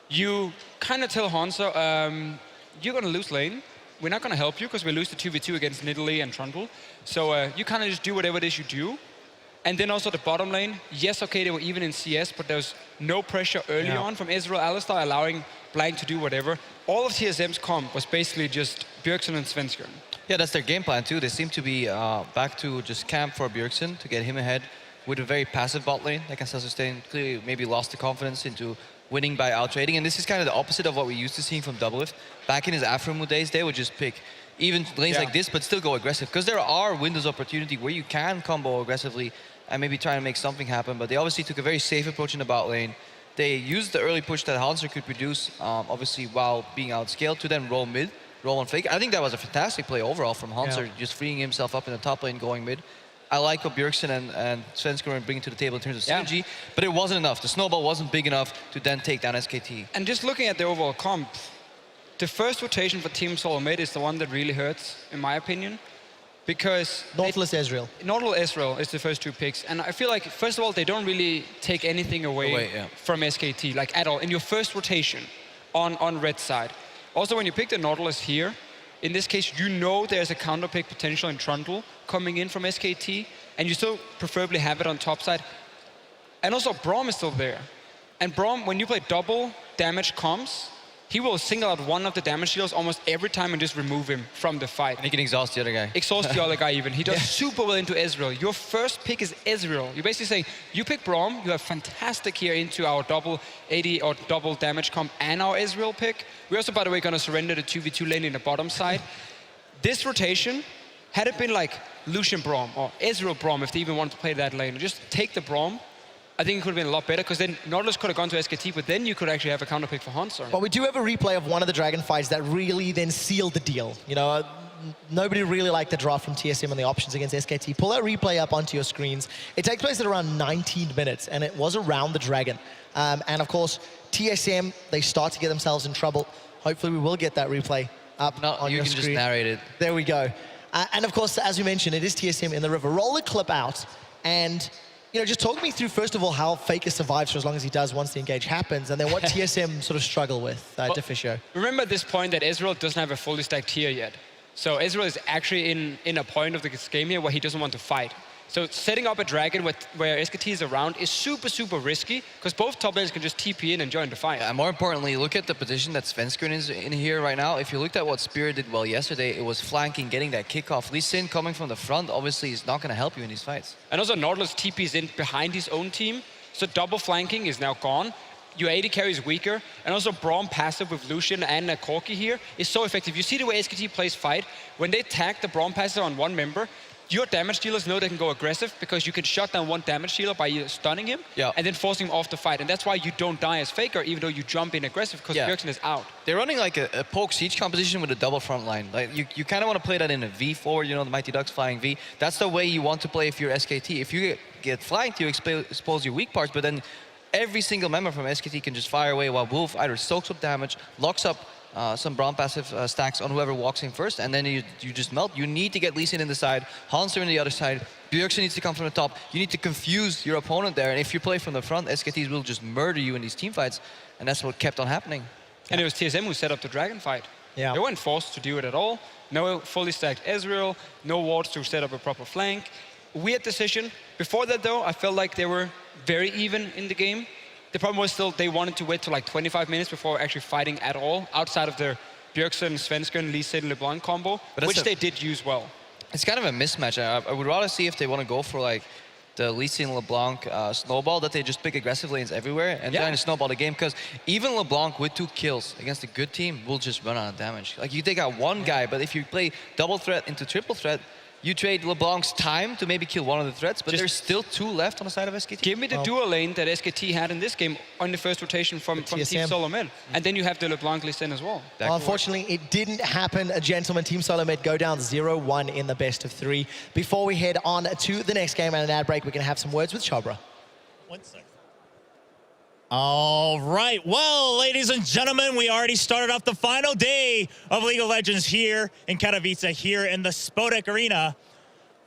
You kind of tell Hansa, you're going to lose lane. We're not going to help you because we lose the 2v2 against Nidalee and Trundle. So you kind of just do whatever it is you do. And then also the bottom lane. Yes, okay, they were even in CS, but there was no pressure early on from Ezreal Alistar, allowing Blank to do whatever. All of TSM's comp was basically just Bjergsen and Sven Skaren. Yeah, that's their game plan too. They seem to be back to just camp for Bjergsen to get him ahead with a very passive bot lane. Like I said, Sustain clearly maybe lost the confidence into winning by outtrading. And this is kind of the opposite of what we used to see from Doublelift. Back in his Afromu days, they would just pick even lanes like this, but still go aggressive. Because there are windows of opportunity where you can combo aggressively and maybe try and make something happen. But they obviously took a very safe approach in the bot lane. They used the early push that Hanser could produce, obviously while being outscaled, to then roll mid, roll on fake. I think that was a fantastic play overall from Hanser, just freeing himself up in the top lane, going mid. I like what Bjergsen and Sven Skaren bringing to the table in terms of synergy, but it wasn't enough. The snowball wasn't big enough to then take down SKT. And just looking at the overall comp, the first rotation for Team Solo Mid is the one that really hurts, in my opinion. Because Nautilus Ezreal. Nautilus Ezreal is the first 2 picks. And I feel like, first of all, they don't really take anything away from SKT, like at all, in your first rotation on red side. Also, when you pick the Nautilus here, in this case, you know there's a counter pick potential in Trundle coming in from SKT, and you still preferably have it on top side. And also, Braum is still there. And Braum, when you play double damage comms, he will single out one of the damage dealers almost every time and just remove him from the fight. And he can exhaust the other guy. Exhaust the other guy even. He does super well into Ezreal. Your first pick is Ezreal. You're basically saying, you pick Braum, you have fantastic here into our double 80 or double damage comp and our Ezreal pick. We're also, by the way, going to surrender the 2v2 lane in the bottom side. This rotation, had it been like Lucian Braum or Ezreal Braum, if they even want to play that lane, just take the Braum, I think it could have been a lot better, because then Nautilus could have gone to SKT, but then you could actually have a counter pick for Hanser. But we do have a replay of one of the dragon fights that really then sealed the deal. You know, nobody really liked the draft from TSM and the options against SKT. Pull that replay up onto your screens. It takes place at around 19 minutes, and it was around the dragon. And of course, TSM, they start to get themselves in trouble. Hopefully we will get that replay up No, on you your can screen. just narrate it. There we go. And of course, as we mentioned, it is TSM in the river. Roll the clip out and, just talk me through, first of all, how Faker survives for as long as he does once the engage happens, and then what TSM sort of struggle with, Deficio. Remember at this point that Israel doesn't have a fully stacked tier yet. So Israel is actually in a point of this game here where he doesn't want to fight. So setting up a dragon where SKT is around is super, super risky because both top laners can just TP in and join the fight. Yeah, more importantly, look at the position that Svenskeren is in here right now. If you looked at what Spirit did well yesterday, it was flanking, getting that kickoff. Lee Sin coming from the front obviously is not going to help you in these fights. And also Nautilus TPs in behind his own team. So double flanking is now gone. Your AD carry is weaker. And also Braum passive with Lucian and Corki here is so effective. You see the way SKT plays fight. When they tag the Braum passive on one member, your damage dealers know they can go aggressive because you can shut down one damage dealer by stunning him and then forcing him off the fight. And that's why you don't die as Faker, even though you jump in aggressive because Bjergsen is out. They're running like a poke siege composition with a double front line. Like you kind of want to play that in a V forward, the Mighty Ducks flying V. That's the way you want to play if you're SKT. If you get flanked, you expose your weak parts, but then every single member from SKT can just fire away while Wolf either soaks up damage, locks up some Braum passive stacks on whoever walks in first, and then you just melt. You need to get Lee Sin in the side, Hanser in the other side, Bjergsen needs to come from the top. You need to confuse your opponent there, and if you play from the front, SKTs will just murder you in these team fights, and that's what kept on happening. And it was TSM who set up the dragon fight. Yeah. They weren't forced to do it at all. No fully stacked Ezreal, no wards to set up a proper flank. Weird decision. Before that though, I felt like they were very even in the game. The problem was still they wanted to wait till like 25 minutes before actually fighting at all, outside of the Bjergsen, Svenskeren, Lee Sin, LeBlanc combo, which they did use well. It's kind of a mismatch. I would rather see if they want to go for like the Lee Sin LeBlanc snowball, that they just pick aggressive lanes everywhere and try to snowball the game, because even LeBlanc with 2 kills against a good team will just run out of damage. Like you take out one guy, but if you play double threat into triple threat, you trade LeBlanc's time to maybe kill one of the threats, but there's still 2 left on the side of SKT. Give me the dual lane that SKT had in this game on the first rotation from Team Solo Mid. And then you have the LeBlanc Lee Sin as well. Well, unfortunately, it didn't happen, gentlemen. Team Solo Mid go down 0-1 in the best of 3. Before we head on to the next game and an ad break, we're going to have some words with Chabra. 1 second. All right, well, ladies and gentlemen, we already started off the final day of League of Legends here in Katowice, here in the Spodek Arena.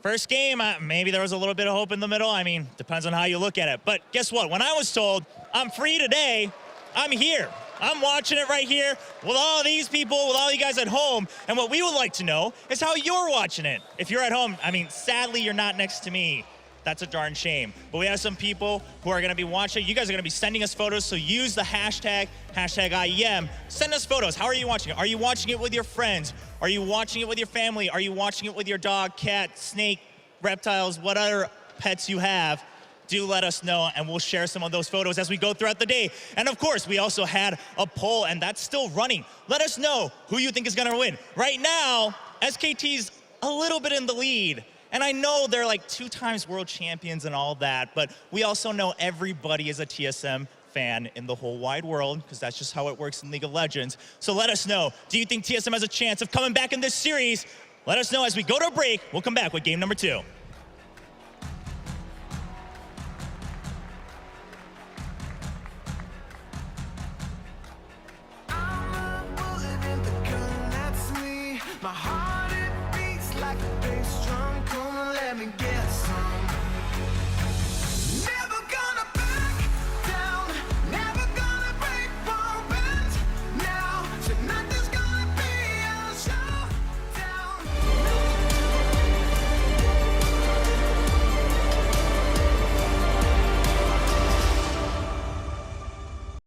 First game, maybe there was a little bit of hope in the middle. I mean, depends on how you look at it. But guess what? When I was told I'm free today, I'm here. I'm watching it right here with all these people, with all you guys at home. And what we would like to know is how you're watching it. If you're at home, I mean, sadly, you're not next to me. That's a darn shame. But we have some people who are gonna be watching. You guys are gonna be sending us photos, so use the hashtag IEM. Send us photos. How are you watching it? Are you watching it with your friends? Are you watching it with your family? Are you watching it with your dog, cat, snake, reptiles, what other pets you have? Do let us know, and we'll share some of those photos as we go throughout the day. And of course, we also had a poll, and that's still running. Let us know who you think is gonna win. Right now, SKT's a little bit in the lead. And I know they're like 2 times world champions and all that, but we also know everybody is a TSM fan in the whole wide world, because that's just how it works in League of Legends. So let us know, do you think TSM has a chance of coming back in this series? Let us know as we go to a break. We'll come back with game number 2.